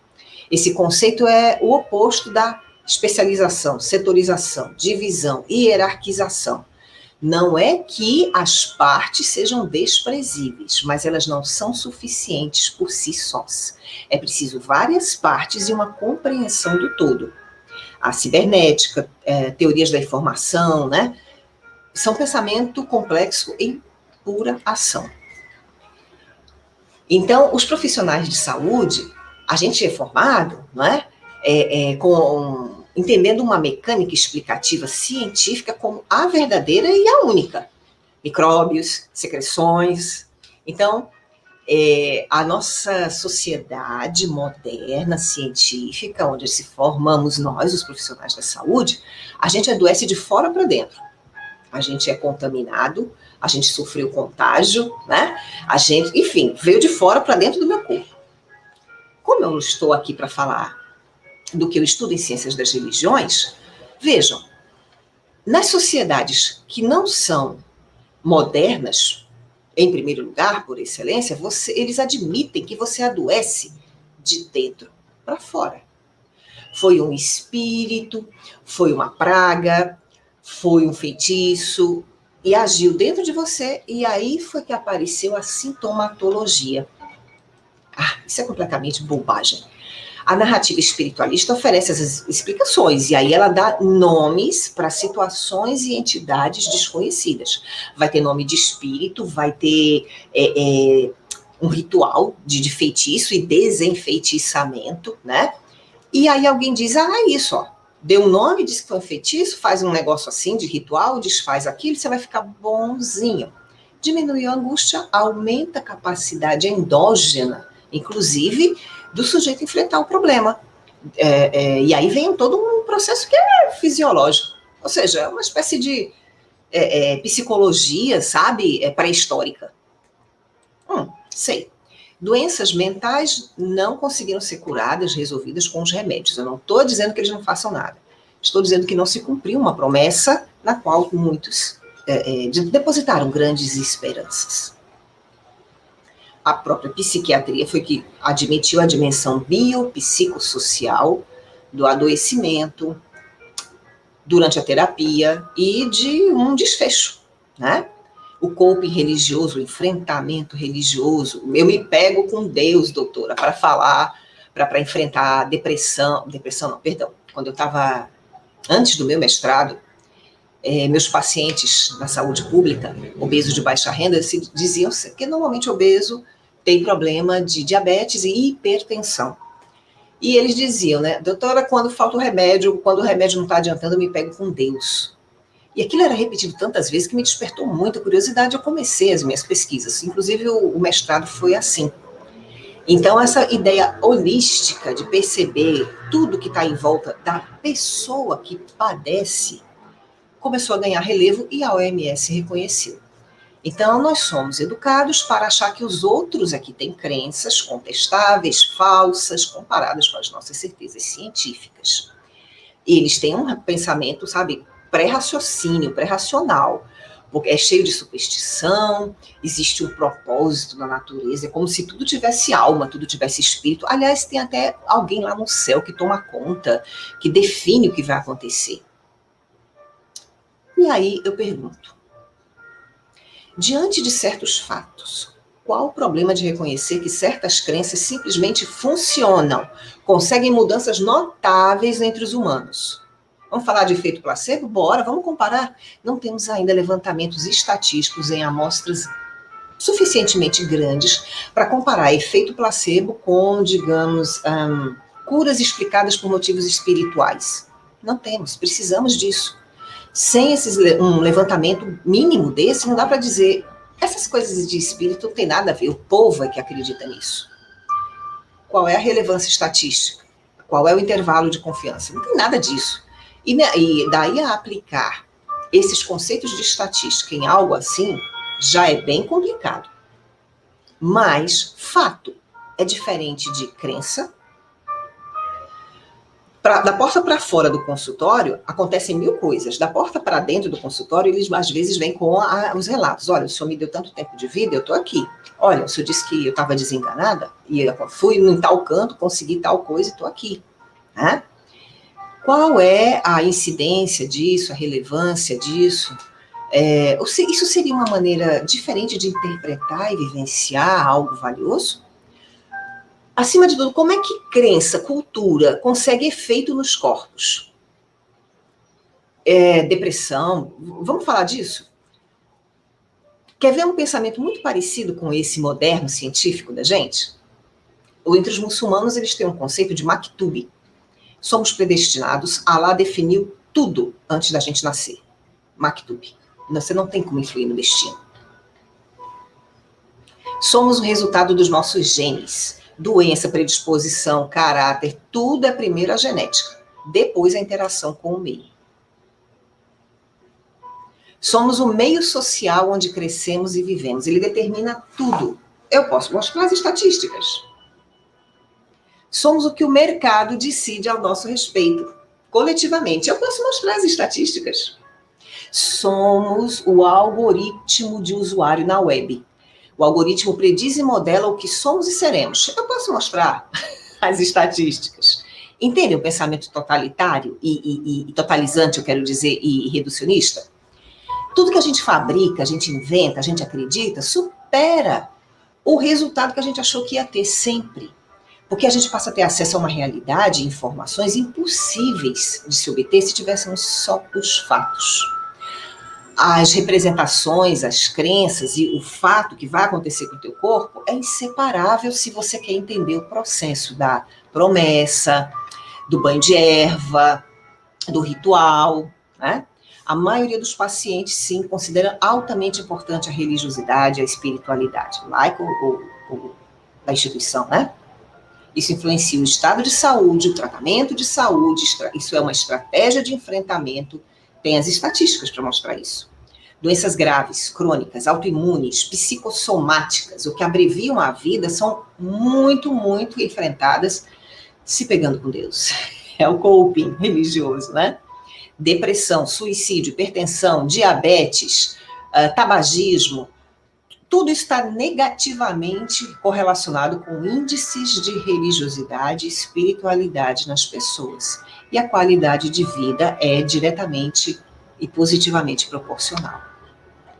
Esse conceito é o oposto da especialização, setorização, divisão, hierarquização. Não é que as partes sejam desprezíveis, mas elas não são suficientes por si sós. É preciso várias partes e uma compreensão do todo. A cibernética, teorias da informação, né? São pensamento complexo em pura ação. Então, os profissionais de saúde, a gente é formado, não é? Entendendo uma mecânica explicativa científica como a verdadeira e a única. Micróbios, secreções. Então, a nossa sociedade moderna, científica, onde se formamos nós, os profissionais da saúde, a gente adoece de fora para dentro. A gente é contaminado, a gente sofreu contágio, né? A gente, enfim, veio de fora para dentro do meu corpo. Como eu estou aqui para falar do que eu estudo em ciências das religiões, vejam, nas sociedades que não são modernas, em primeiro lugar, por excelência, eles admitem que você adoece de dentro para fora. Foi um espírito, foi uma praga, foi um feitiço, e agiu dentro de você, e aí foi que apareceu a sintomatologia. Isso é completamente bobagem. A narrativa espiritualista oferece essas explicações, e aí ela dá nomes para situações e entidades desconhecidas. Vai ter nome de espírito, vai ter um ritual de feitiço e desenfeitiçamento, né? E aí alguém diz, isso, ó, deu um nome, diz que foi um feitiço, faz um negócio assim de ritual, desfaz aquilo, você vai ficar bonzinho. Diminui a angústia, aumenta a capacidade endógena, inclusive, do sujeito enfrentar o problema. E aí vem todo um processo que é fisiológico, ou seja, é uma espécie de psicologia, sabe, pré-histórica. Sei. Doenças mentais não conseguiram ser curadas, resolvidas com os remédios. Eu não estou dizendo que eles não façam nada. Estou dizendo que não se cumpriu uma promessa na qual muitos depositaram grandes esperanças. A própria psiquiatria foi que admitiu a dimensão biopsicossocial do adoecimento durante a terapia e de um desfecho, né? O coping religioso, o enfrentamento religioso. Eu me pego com Deus, doutora, para falar, para enfrentar a depressão. Quando eu estava, antes do meu mestrado, meus pacientes na saúde pública, obesos de baixa renda, diziam que normalmente obeso tem problema de diabetes e hipertensão. E eles diziam, né, doutora, quando falta o remédio, quando o remédio não está adiantando, eu me pego com Deus. E aquilo era repetido tantas vezes que me despertou muita curiosidade. Eu comecei as minhas pesquisas, inclusive o mestrado foi assim. Então, essa ideia holística de perceber tudo que está em volta da pessoa que padece começou a ganhar relevo e a OMS reconheceu. Então, nós somos educados para achar que os outros aqui têm crenças contestáveis, falsas, comparadas com as nossas certezas científicas. Eles têm um pensamento, sabe, pré-raciocínio, pré-racional, porque é cheio de superstição, existe um propósito na natureza, é como se tudo tivesse alma, tudo tivesse espírito. Aliás, tem até alguém lá no céu que toma conta, que define o que vai acontecer. E aí eu pergunto, diante de certos fatos, qual o problema de reconhecer que certas crenças simplesmente funcionam, conseguem mudanças notáveis entre os humanos? Vamos falar de efeito placebo? Bora, vamos comparar. Não temos ainda levantamentos estatísticos em amostras suficientemente grandes para comparar efeito placebo com, digamos, curas explicadas por motivos espirituais. Não temos, precisamos disso. Sem um levantamento mínimo desse, não dá para dizer, essas coisas de espírito não tem nada a ver, o povo é que acredita nisso. Qual é a relevância estatística? Qual é o intervalo de confiança? Não tem nada disso. E daí a aplicar esses conceitos de estatística em algo assim, já é bem complicado. Mas, fato, é diferente de crença. Da porta para fora do consultório, acontecem 1000 coisas. Da porta para dentro do consultório, eles às vezes vêm com os relatos. Olha, o senhor me deu tanto tempo de vida, eu estou aqui. Olha, o senhor disse que eu estava desenganada, e eu fui em tal canto, consegui tal coisa e estou aqui. Né? Qual é a incidência disso, a relevância disso? Isso seria uma maneira diferente de interpretar e vivenciar algo valioso? Acima de tudo, como é que crença, cultura, consegue efeito nos corpos? Depressão, vamos falar disso? Quer ver um pensamento muito parecido com esse moderno científico da gente? Entre os muçulmanos, eles têm um conceito de maktub. Somos predestinados, Allah definiu tudo antes da gente nascer. Maktub. Você não tem como influir no destino. Somos o resultado dos nossos genes. Doença, predisposição, caráter, tudo é primeiro a genética, depois a interação com o meio. Somos o meio social onde crescemos e vivemos. Ele determina tudo. Eu posso mostrar as estatísticas. Somos o que o mercado decide ao nosso respeito, coletivamente. Eu posso mostrar as estatísticas. Somos o algoritmo de usuário na web. O algoritmo prediz e modela o que somos e seremos. Eu posso mostrar as estatísticas. Entende o pensamento totalitário e totalizante, eu quero dizer, e reducionista? Tudo que a gente fabrica, a gente inventa, a gente acredita, supera o resultado que a gente achou que ia ter sempre. Porque a gente passa a ter acesso a uma realidade e informações impossíveis de se obter se tivéssemos só os fatos. as representações, as crenças e o fato que vai acontecer com o teu corpo é inseparável se você quer entender o processo da promessa, do banho de erva, do ritual, né? A maioria dos pacientes, sim, considera altamente importante a religiosidade, a espiritualidade, laico ou da instituição, né? Isso influencia o estado de saúde, o tratamento de saúde, isso é uma estratégia de enfrentamento, tem as estatísticas para mostrar isso. Doenças graves, crônicas, autoimunes, psicossomáticas, o que abreviam a vida, são muito, muito enfrentadas se pegando com Deus. É o coping religioso, né? Depressão, suicídio, hipertensão, diabetes, tabagismo, tudo está negativamente correlacionado com índices de religiosidade e espiritualidade nas pessoas. E a qualidade de vida é diretamente e positivamente proporcional.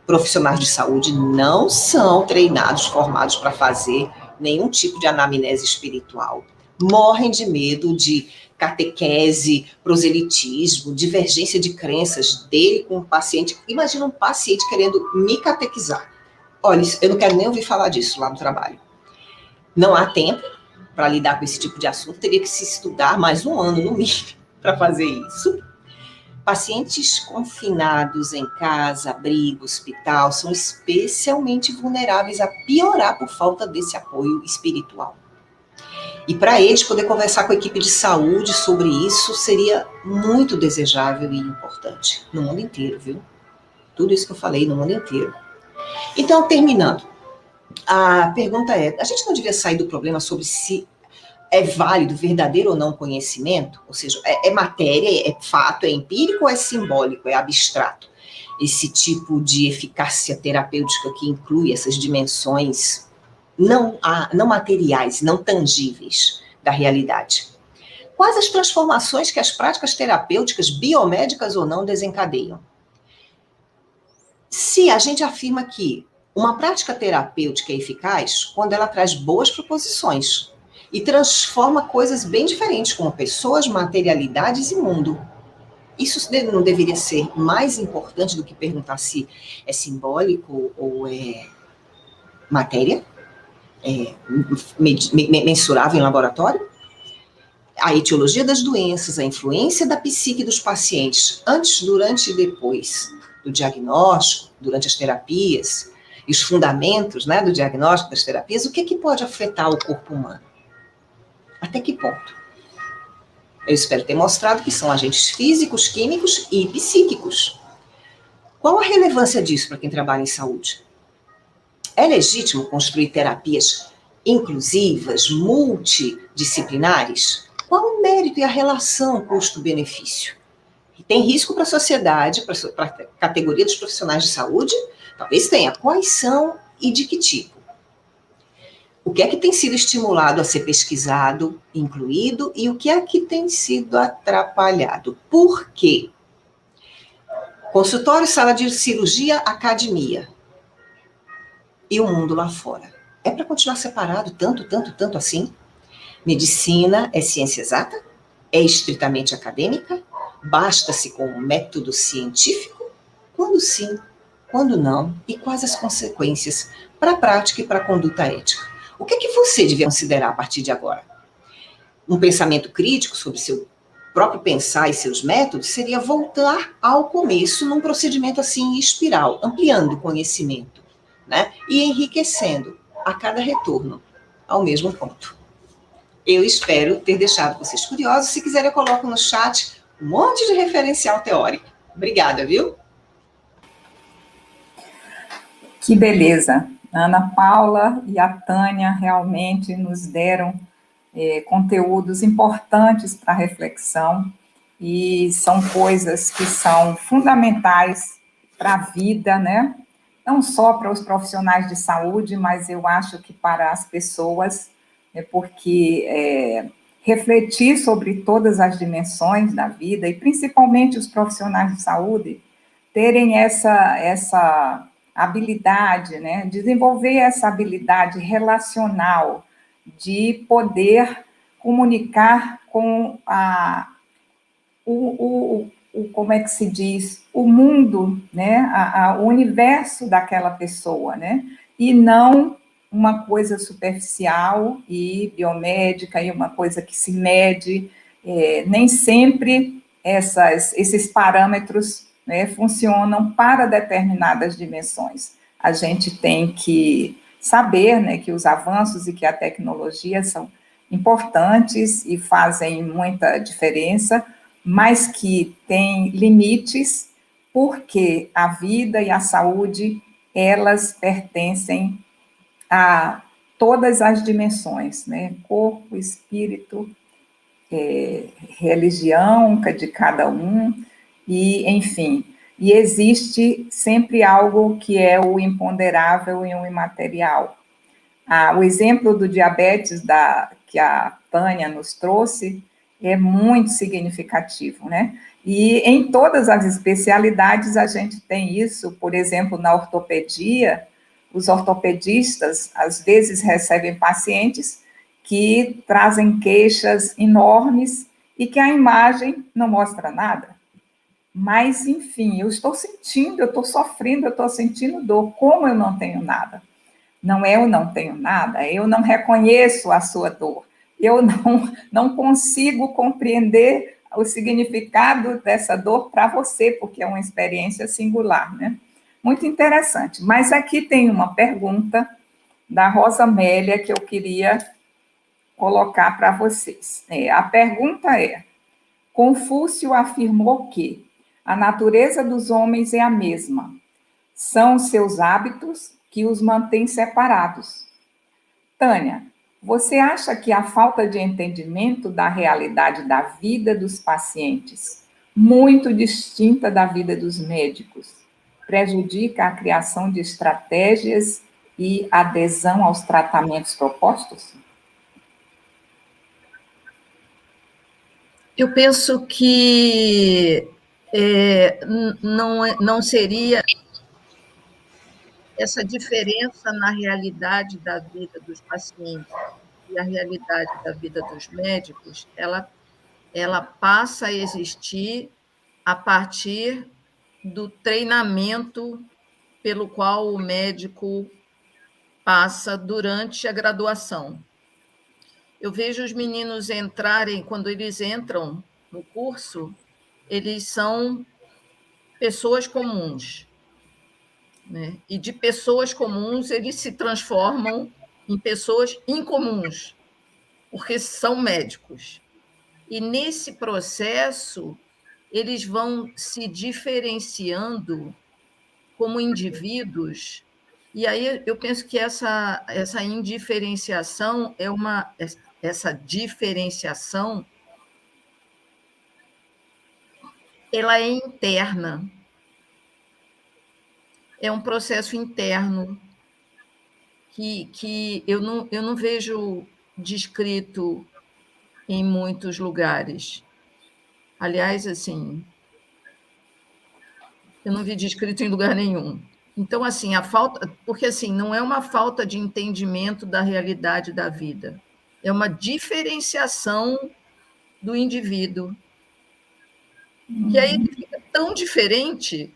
Profissionais de saúde não são treinados, formados para fazer nenhum tipo de anamnese espiritual. Morrem de medo de catequese, proselitismo, divergência de crenças dele com o paciente. Imagina um paciente querendo me catequizar. Olha, eu não quero nem ouvir falar disso lá no trabalho. Não há tempo para lidar com esse tipo de assunto, teria que se estudar mais um ano, no mínimo, para fazer isso. Pacientes confinados em casa, abrigo, hospital, são especialmente vulneráveis a piorar por falta desse apoio espiritual. E para eles poder conversar com a equipe de saúde sobre isso seria muito desejável e importante, no mundo inteiro, viu? Tudo isso que eu falei no mundo inteiro. Então, terminando, a pergunta é, a gente não devia sair do problema sobre se é válido, verdadeiro ou não conhecimento? Ou seja, é matéria, é fato, é empírico ou é simbólico, é abstrato? Esse tipo de eficácia terapêutica que inclui essas dimensões não materiais, não tangíveis da realidade. Quais as transformações que as práticas terapêuticas, biomédicas ou não, desencadeiam? Se a gente afirma que uma prática terapêutica é eficaz quando ela traz boas proposições e transforma coisas bem diferentes, como pessoas, materialidades e mundo. Isso não deveria ser mais importante do que perguntar se é simbólico ou é matéria? Mensurável em laboratório? A etiologia das doenças, a influência da psique dos pacientes, antes, durante e depois do diagnóstico, durante as terapias, e os fundamentos, né, do diagnóstico das terapias, o que pode afetar o corpo humano? Até que ponto? Eu espero ter mostrado que são agentes físicos, químicos e psíquicos. Qual a relevância disso para quem trabalha em saúde? É legítimo construir terapias inclusivas, multidisciplinares? Qual o mérito e a relação custo-benefício? Tem risco para a sociedade, para a categoria dos profissionais de saúde? Talvez tenha. Quais são e de que tipo? O que é que tem sido estimulado a ser pesquisado, incluído, e o que é que tem sido atrapalhado? Por quê? Consultório, sala de cirurgia, academia. E o mundo lá fora. É para continuar separado tanto assim? Medicina é ciência exata? É estritamente acadêmica? Basta-se com um método científico? Quando sim, quando não? E quais as consequências para a prática e para a conduta ética? O que é que você devia considerar a partir de agora? Um pensamento crítico sobre seu próprio pensar e seus métodos seria voltar ao começo num procedimento assim em espiral, ampliando o conhecimento, né? E enriquecendo a cada retorno ao mesmo ponto. Eu espero ter deixado vocês curiosos. Se quiserem, eu coloco no chat um monte de referencial teórico. Obrigada, viu? Que beleza! A Ana Paula e a Tânia realmente nos deram conteúdos importantes para reflexão e são coisas que são fundamentais para a vida, né? Não só para os profissionais de saúde, mas eu acho que para as pessoas, porque refletir sobre todas as dimensões da vida e principalmente os profissionais de saúde terem essa habilidade, né? Desenvolver essa habilidade relacional de poder comunicar com como é que se diz, o mundo, né, o universo daquela pessoa, né, e não uma coisa superficial e biomédica, e uma coisa que se mede. Nem sempre esses parâmetros, né, funcionam para determinadas dimensões. A gente tem que saber, né, que os avanços e que a tecnologia são importantes e fazem muita diferença, mas que tem limites, porque a vida e a saúde, elas pertencem a todas as dimensões, né? Corpo, espírito, religião de cada um, e, enfim, e existe sempre algo que é o imponderável e o imaterial. O exemplo do diabetes que a Tânia nos trouxe é muito significativo, né? E em todas as especialidades a gente tem isso, por exemplo, na ortopedia, os ortopedistas às vezes recebem pacientes que trazem queixas enormes e que a imagem não mostra nada. Mas, enfim, eu estou sentindo, eu estou sofrendo, eu estou sentindo dor, como eu não tenho nada? Não é eu não tenho nada, eu não reconheço a sua dor, eu não consigo compreender o significado dessa dor para você, porque é uma experiência singular, né? Muito interessante. Mas aqui tem uma pergunta da Rosa Amélia que eu queria colocar para vocês. A pergunta é: Confúcio afirmou que a natureza dos homens é a mesma, são seus hábitos que os mantêm separados. Tânia, você acha que a falta de entendimento da realidade da vida dos pacientes, muito distinta da vida dos médicos, prejudica a criação de estratégias e adesão aos tratamentos propostos? Eu penso que não seria essa diferença na realidade da vida dos pacientes e a realidade da vida dos médicos, ela passa a existir a partir do treinamento pelo qual o médico passa durante a graduação. Eu vejo os meninos entrarem, quando eles entram no curso, eles são pessoas comuns, né? E de pessoas comuns, eles se transformam em pessoas incomuns, porque são médicos. E nesse processo, eles vão se diferenciando como indivíduos. E aí eu penso que essa indiferenciação essa diferenciação ela é interna. É um processo interno que eu não vejo descrito em muitos lugares. Aliás, assim, eu não vi descrito em lugar nenhum. Então, assim, porque assim, não é uma falta de entendimento da realidade da vida, é uma diferenciação do indivíduo. E aí ele fica tão diferente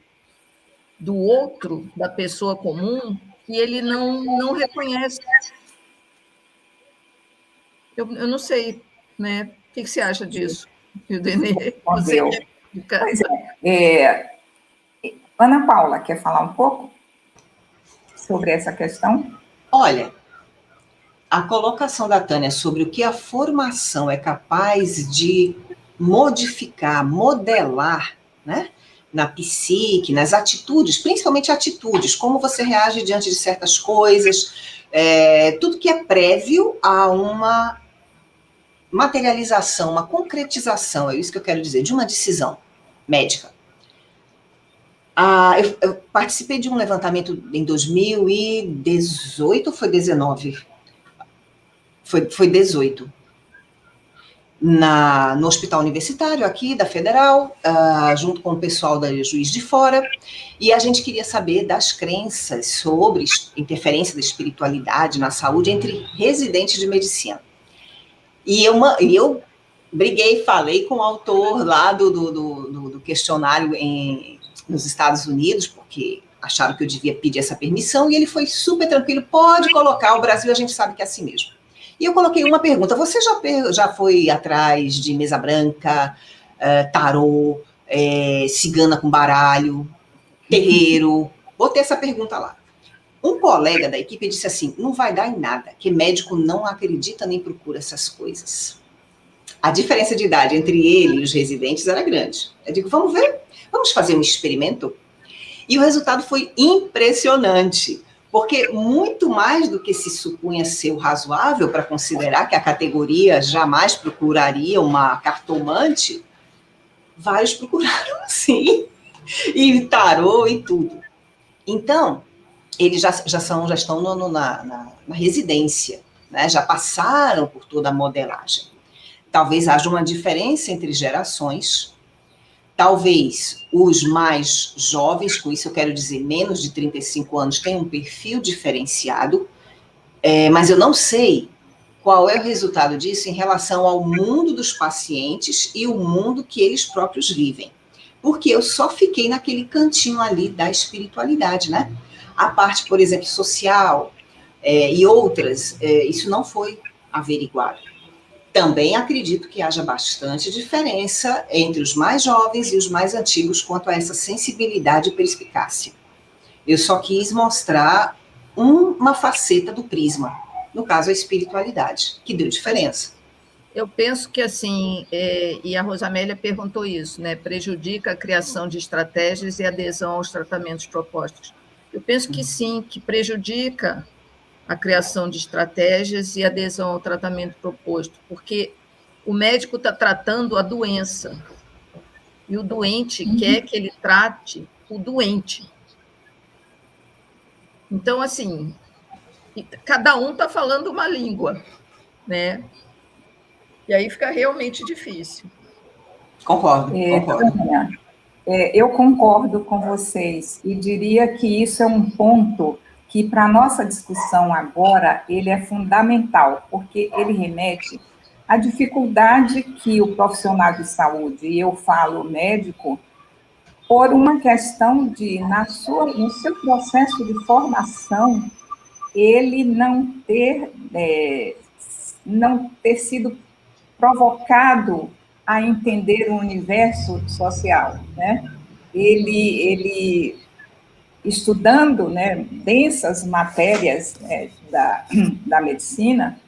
do outro, da pessoa comum, que ele não reconhece. Eu não sei, né? O que você acha disso, Ildenê? Você Pois Ana Paula, quer falar um pouco sobre essa questão? Olha, a colocação da Tânia sobre o que a formação é capaz de modificar, modelar, né? Na psique, nas atitudes, principalmente atitudes, como você reage diante de certas coisas, tudo que é prévio a uma materialização, uma concretização, é isso que eu quero dizer, de uma decisão médica. Eu participei de um levantamento em 2018, foi 19? Foi 18. No hospital universitário aqui da Federal, junto com o pessoal da Juiz de Fora, e a gente queria saber das crenças sobre interferência da espiritualidade na saúde entre residentes de medicina. E eu briguei, falei com o autor lá do do questionário nos Estados Unidos, porque acharam que eu devia pedir essa permissão, e ele foi super tranquilo, pode colocar, o Brasil a gente sabe que é assim mesmo. E eu coloquei uma pergunta, você já foi atrás de mesa branca, tarô, cigana com baralho, terreiro? Botei essa pergunta lá. Um colega da equipe disse assim, não vai dar em nada, que médico não acredita nem procura essas coisas. A diferença de idade entre ele e os residentes era grande. Eu digo, vamos ver, vamos fazer um experimento? E o resultado foi impressionante, porque muito mais do que se supunha ser o razoável para considerar que a categoria jamais procuraria uma cartomante, vários procuraram sim, e tarô e tudo. Então, eles já estão na residência, né? Já passaram por toda a modelagem. Talvez haja uma diferença entre gerações, talvez os mais jovens, com isso eu quero dizer menos de 35 anos, tenham um perfil diferenciado, mas eu não sei qual é o resultado disso em relação ao mundo dos pacientes e o mundo que eles próprios vivem. Porque eu só fiquei naquele cantinho ali da espiritualidade, né? A parte, por exemplo, social e outras, isso não foi averiguado. Também acredito que haja bastante diferença entre os mais jovens e os mais antigos quanto a essa sensibilidade e perspicácia. Eu só quis mostrar uma faceta do prisma, no caso a espiritualidade, que deu diferença. Eu penso que, assim, e a Rosamélia perguntou isso, né? Prejudica a criação de estratégias e adesão aos tratamentos propostos. Eu penso que sim, que prejudica a criação de estratégias e adesão ao tratamento proposto, porque o médico está tratando a doença e o doente quer que ele trate o doente. Então, assim, cada um está falando uma língua, né? E aí fica realmente difícil. Concordo. Tânia, eu concordo com vocês e diria que isso é um ponto que, para a nossa discussão agora, ele é fundamental, porque ele remete à dificuldade que o profissional de saúde, e eu falo médico, por uma questão de, no seu processo de formação, ele não ter sido provocado a entender o universo social, né? Ele estudando, né, densas matérias da medicina,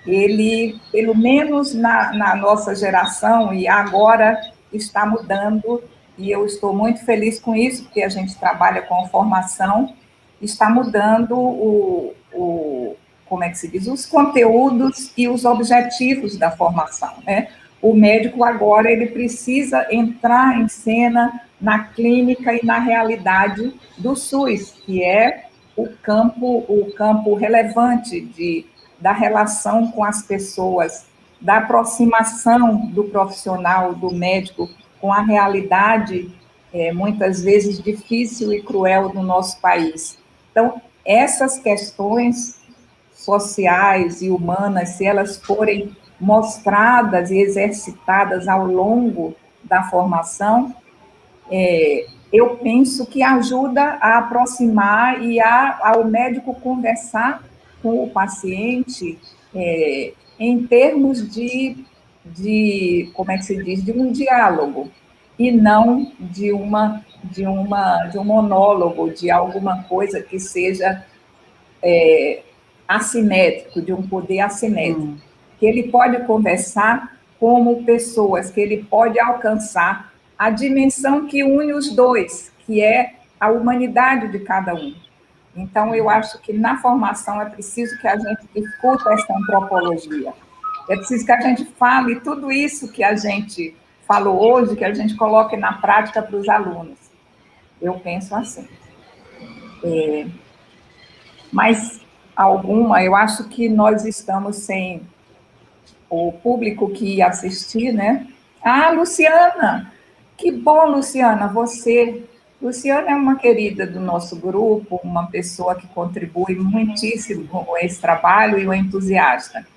ele, pelo menos na nossa geração, e agora está mudando, e eu estou muito feliz com isso, porque a gente trabalha com formação, está mudando como é que se diz, os conteúdos e os objetivos da formação, né? O médico agora, ele precisa entrar em cena na clínica e na realidade do SUS, que é o campo relevante da relação com as pessoas, da aproximação do profissional, do médico, com a realidade, muitas vezes difícil e cruel do nosso país. Então, essas questões sociais e humanas, se elas forem mostradas e exercitadas ao longo da formação, eu penso que ajuda a aproximar e ao médico conversar com o paciente em termos de, como é que se diz, de um diálogo, e não de um monólogo, de alguma coisa que seja assimétrico, de um poder assimétrico, que ele pode conversar como pessoas, que ele pode alcançar a dimensão que une os dois, que é a humanidade de cada um. Então, eu acho que na formação é preciso que a gente discuta essa antropologia, é preciso que a gente fale tudo isso que a gente falou hoje, que a gente coloque na prática para os alunos. Eu penso assim. Mas eu acho que nós estamos sem o público que ia assistir, né? Ah, Luciana! Que bom, Luciana, você... Luciana é uma querida do nosso grupo, uma pessoa que contribui muitíssimo com esse trabalho e um entusiasta.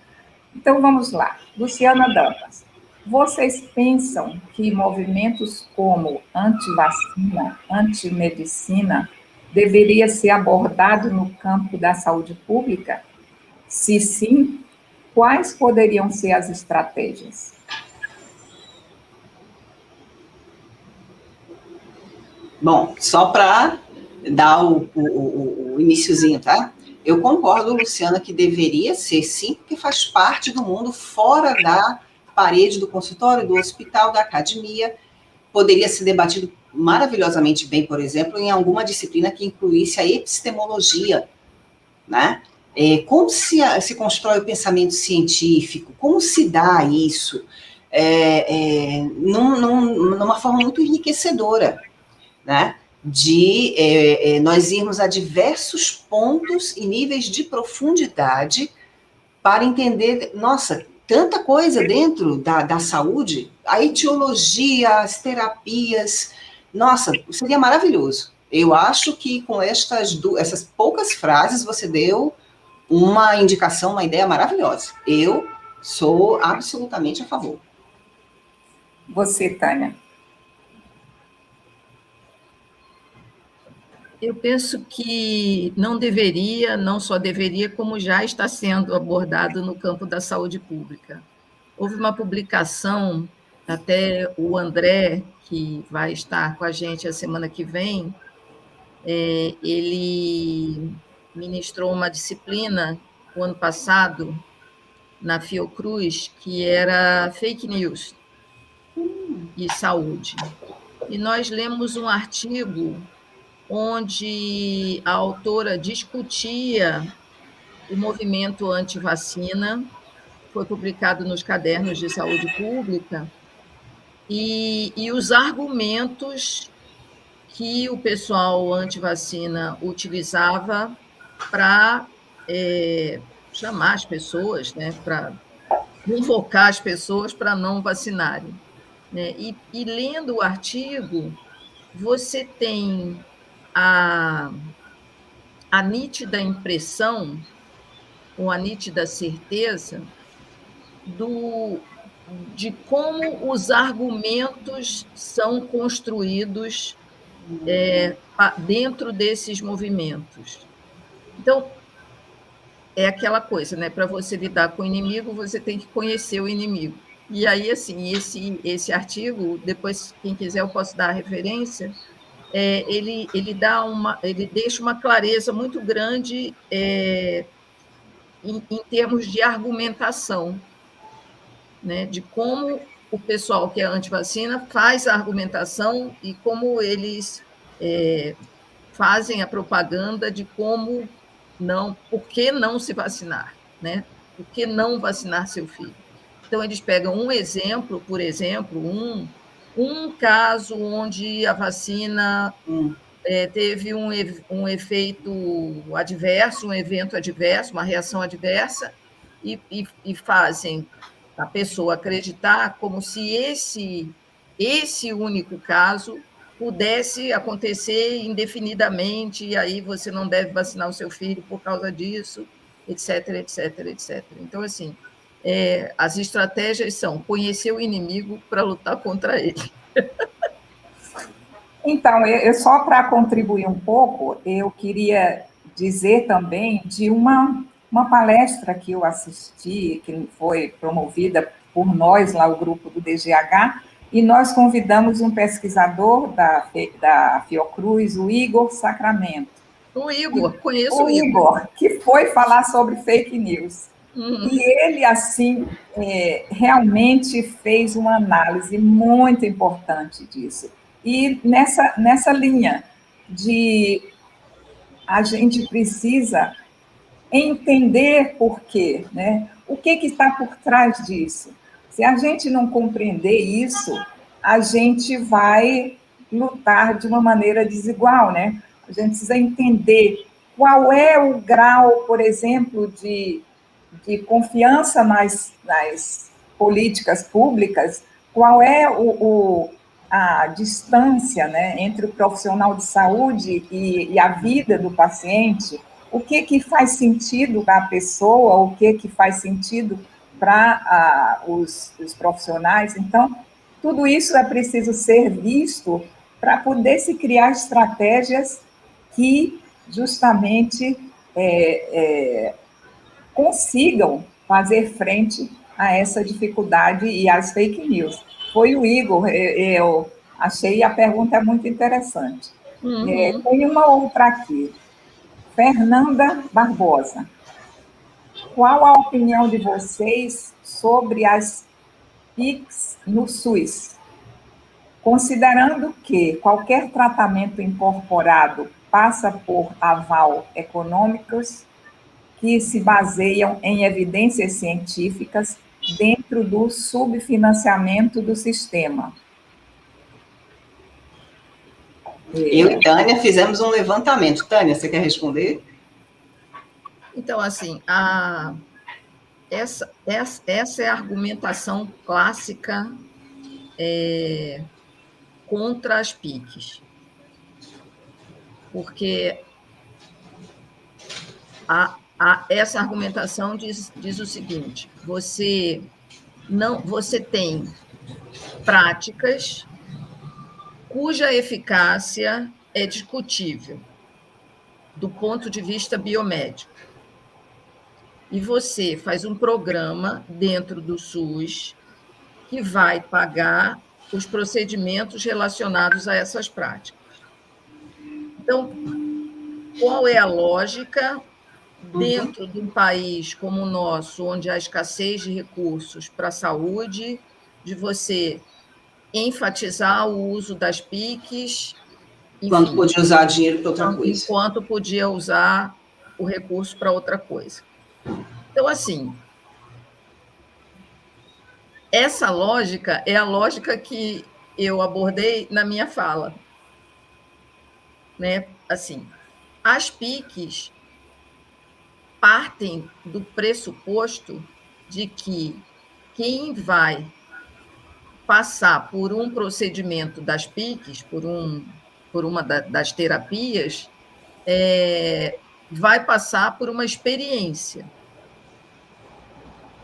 Então, vamos lá. Luciana Dantas. Vocês pensam que movimentos como antivacina, antimedicina, deveria ser abordado no campo da saúde pública? Se sim, quais poderiam ser as estratégias? Bom, só para dar o iniciozinho, tá? Eu concordo, Luciana, que deveria ser sim, porque faz parte do mundo fora da parede do consultório, do hospital, da academia. Poderia ser debatido maravilhosamente bem, por exemplo, em alguma disciplina que incluísse a epistemologia, né? Como se constrói o pensamento científico, como se dá isso, numa forma muito enriquecedora, né? De nós irmos a diversos pontos e níveis de profundidade para entender, nossa, tanta coisa dentro da saúde, a etiologia, as terapias, nossa, seria maravilhoso. Eu acho que com essas poucas frases você deu uma indicação, uma ideia maravilhosa. Eu sou absolutamente a favor. Você, Tânia. Eu penso que não deveria, não só deveria, como já está sendo abordado no campo da saúde pública. Houve uma publicação, até o André, que vai estar com a gente a semana que vem, ele ministrou uma disciplina o ano passado na Fiocruz, que era fake news e saúde. E nós lemos um artigo onde a autora discutia o movimento anti-vacina, foi publicado nos cadernos de saúde pública, e os argumentos que o pessoal anti-vacina utilizava para chamar as pessoas, né, para convocar as pessoas para não vacinarem. Né? E lendo o artigo, você tem a nítida impressão, ou a nítida certeza, de como os argumentos são construídos dentro desses movimentos. Então, é aquela coisa, né? Para você lidar com o inimigo, você tem que conhecer o inimigo. E aí, assim, esse artigo, depois, quem quiser, eu posso dar a referência, ele deixa uma clareza muito grande em termos de argumentação, né, de como o pessoal que é anti-vacina faz a argumentação e como eles fazem a propaganda de como não, por que não se vacinar, né? Por que não vacinar seu filho? Então, eles pegam um exemplo, por exemplo, um caso onde a vacina teve um efeito adverso, um evento adverso, uma reação adversa, e fazem a pessoa acreditar como se esse único caso pudesse acontecer indefinidamente, e aí você não deve vacinar o seu filho por causa disso, etc, etc, etc. Então, assim, as estratégias são conhecer o inimigo para lutar contra ele. Então, eu só para contribuir um pouco, eu queria dizer também de uma palestra que eu assisti, que foi promovida por nós, lá o grupo do DGH, e nós convidamos um pesquisador da Fiocruz, o Igor Sacramento. O Igor, conheço o Igor, que foi falar sobre fake news. Uhum. E ele, assim, realmente fez uma análise muito importante disso. E nessa linha de a gente precisa entender por quê, né? O que está por trás disso? Se a gente não compreender isso, a gente vai lutar de uma maneira desigual, né? A gente precisa entender qual é o grau, por exemplo, de confiança nas políticas públicas, qual é a distância, né, entre o profissional de saúde e a vida do paciente, o que faz sentido para a pessoa, o que faz sentido para os profissionais. Então, tudo isso é preciso ser visto para poder se criar estratégias que justamente consigam fazer frente a essa dificuldade e às fake news. Foi o Igor, eu achei a pergunta muito interessante. Tem uma outra aqui. Fernanda Barbosa. Qual a opinião de vocês sobre as PICs no SUS? Considerando que qualquer tratamento incorporado passa por aval econômicos que se baseiam em evidências científicas dentro do subfinanciamento do sistema. Eu e Tânia fizemos um levantamento. Tânia, você quer responder? Então, assim, essa é a argumentação clássica contra as PICs. Porque essa argumentação diz o seguinte: você tem práticas cuja eficácia é discutível do ponto de vista biomédico. E você faz um programa dentro do SUS que vai pagar os procedimentos relacionados a essas práticas. Então, qual é a lógica dentro de um país como o nosso, onde há escassez de recursos para a saúde, de você enfatizar o uso das PICs, enfim, quando podia usar dinheiro para outra coisa. Enquanto podia usar o recurso para outra coisa. Então, assim, essa lógica é a lógica que eu abordei na minha fala. Né? Assim, as PICs partem do pressuposto de que quem vai passar por um procedimento das PICs, por uma das terapias, vai passar por uma experiência.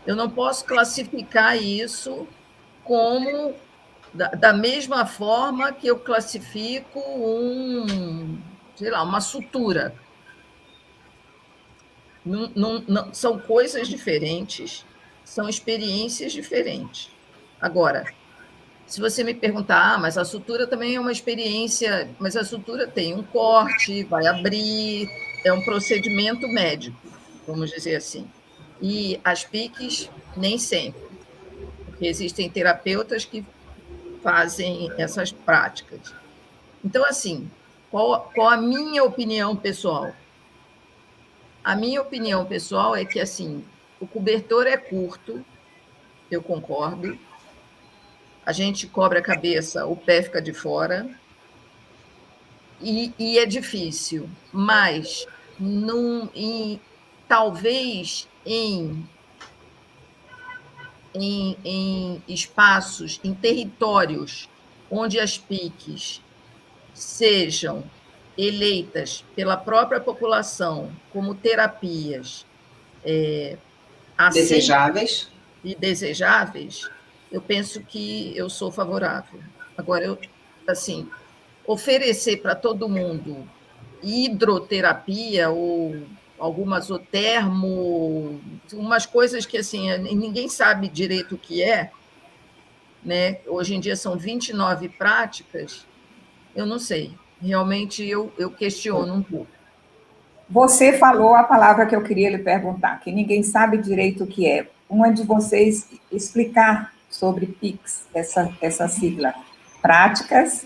Eu não posso classificar isso como da mesma forma que eu classifico uma sutura. Não, são coisas diferentes, são experiências diferentes. Agora, se você me perguntar, mas a sutura também é uma experiência, mas a sutura tem um corte, vai abrir, é um procedimento médico, vamos dizer assim. E as PICs, nem sempre, porque existem terapeutas que fazem essas práticas. Então, assim, qual a minha opinião pessoal? A minha opinião pessoal é que, assim, o cobertor é curto, eu concordo, a gente cobre a cabeça, o pé fica de fora, e é difícil, mas talvez em espaços, em territórios onde as PICs sejam eleitas pela própria população como terapias desejáveis e desejáveis, eu penso que eu sou favorável. Agora, assim, oferecer para todo mundo hidroterapia ou alguma zootermo, umas coisas que assim ninguém sabe direito o que é, né? Hoje em dia são 29 práticas, eu não sei. Realmente eu questiono um pouco. Você falou a palavra que eu queria lhe perguntar, que ninguém sabe direito o que é. Uma de vocês explicar sobre PICs, essa sigla. Práticas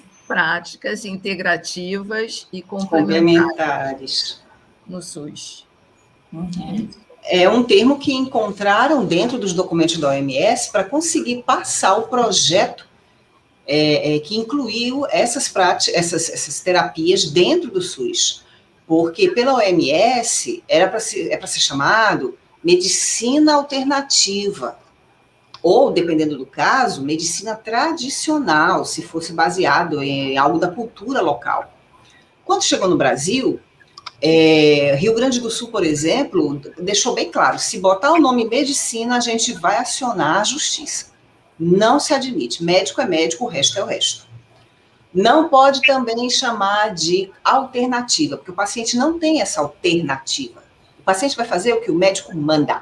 integrativas e complementares no SUS. É um termo que encontraram dentro dos documentos da OMS para conseguir passar o projeto que incluiu essas terapias dentro do SUS. Porque pela OMS é para ser chamado medicina alternativa, ou, dependendo do caso, medicina tradicional, se fosse baseado em algo da cultura local. Quando chegou no Brasil, Rio Grande do Sul, por exemplo, deixou bem claro, se botar o nome medicina, a gente vai acionar a justiça. Não se admite, médico é médico, o resto é o resto. Não pode também chamar de alternativa, porque o paciente não tem essa alternativa. O paciente vai fazer o que o médico manda.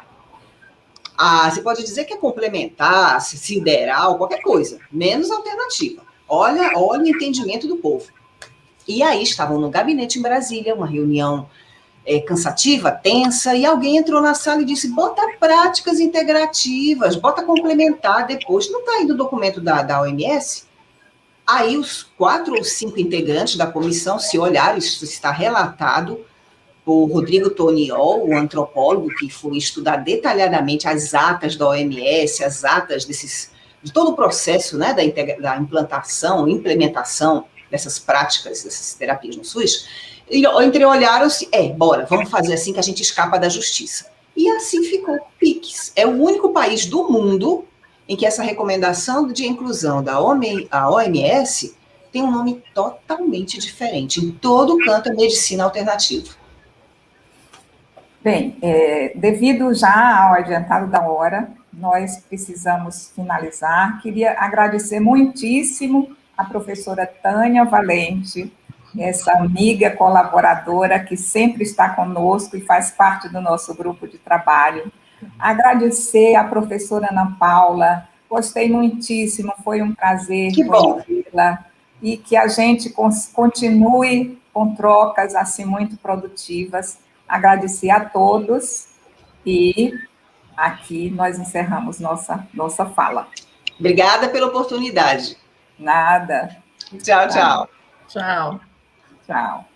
Você pode dizer que é complementar, sideral, qualquer coisa, menos alternativa. Olha o entendimento do povo. E aí estavam no gabinete em Brasília, uma reunião cansativa, tensa, e alguém entrou na sala e disse, bota práticas integrativas, bota complementar depois. Não está aí no documento da OMS? Aí os 4 ou 5 integrantes da comissão se olharam, isso está relatado por Rodrigo Toniol, o antropólogo que foi estudar detalhadamente as atas da OMS, as atas de todo o processo, né, da implantação, implementação dessas práticas, dessas terapias no SUS, e entreolharam-se, bora, vamos fazer assim que a gente escapa da justiça. E assim ficou PICS. É o único país do mundo em que essa recomendação de inclusão da OMS tem um nome totalmente diferente. Em todo canto é medicina alternativa. Bem, devido já ao adiantado da hora, nós precisamos finalizar. Queria agradecer muitíssimo a professora Tânia Valente, essa amiga colaboradora que sempre está conosco e faz parte do nosso grupo de trabalho. Agradecer à professora Ana Paula, gostei muitíssimo, foi um prazer conhecê-la, e que a gente continue com trocas assim muito produtivas. Agradecer a todos, e aqui nós encerramos nossa fala. Obrigada pela oportunidade. Nada. Tchau, tchau. Tchau. Tchau.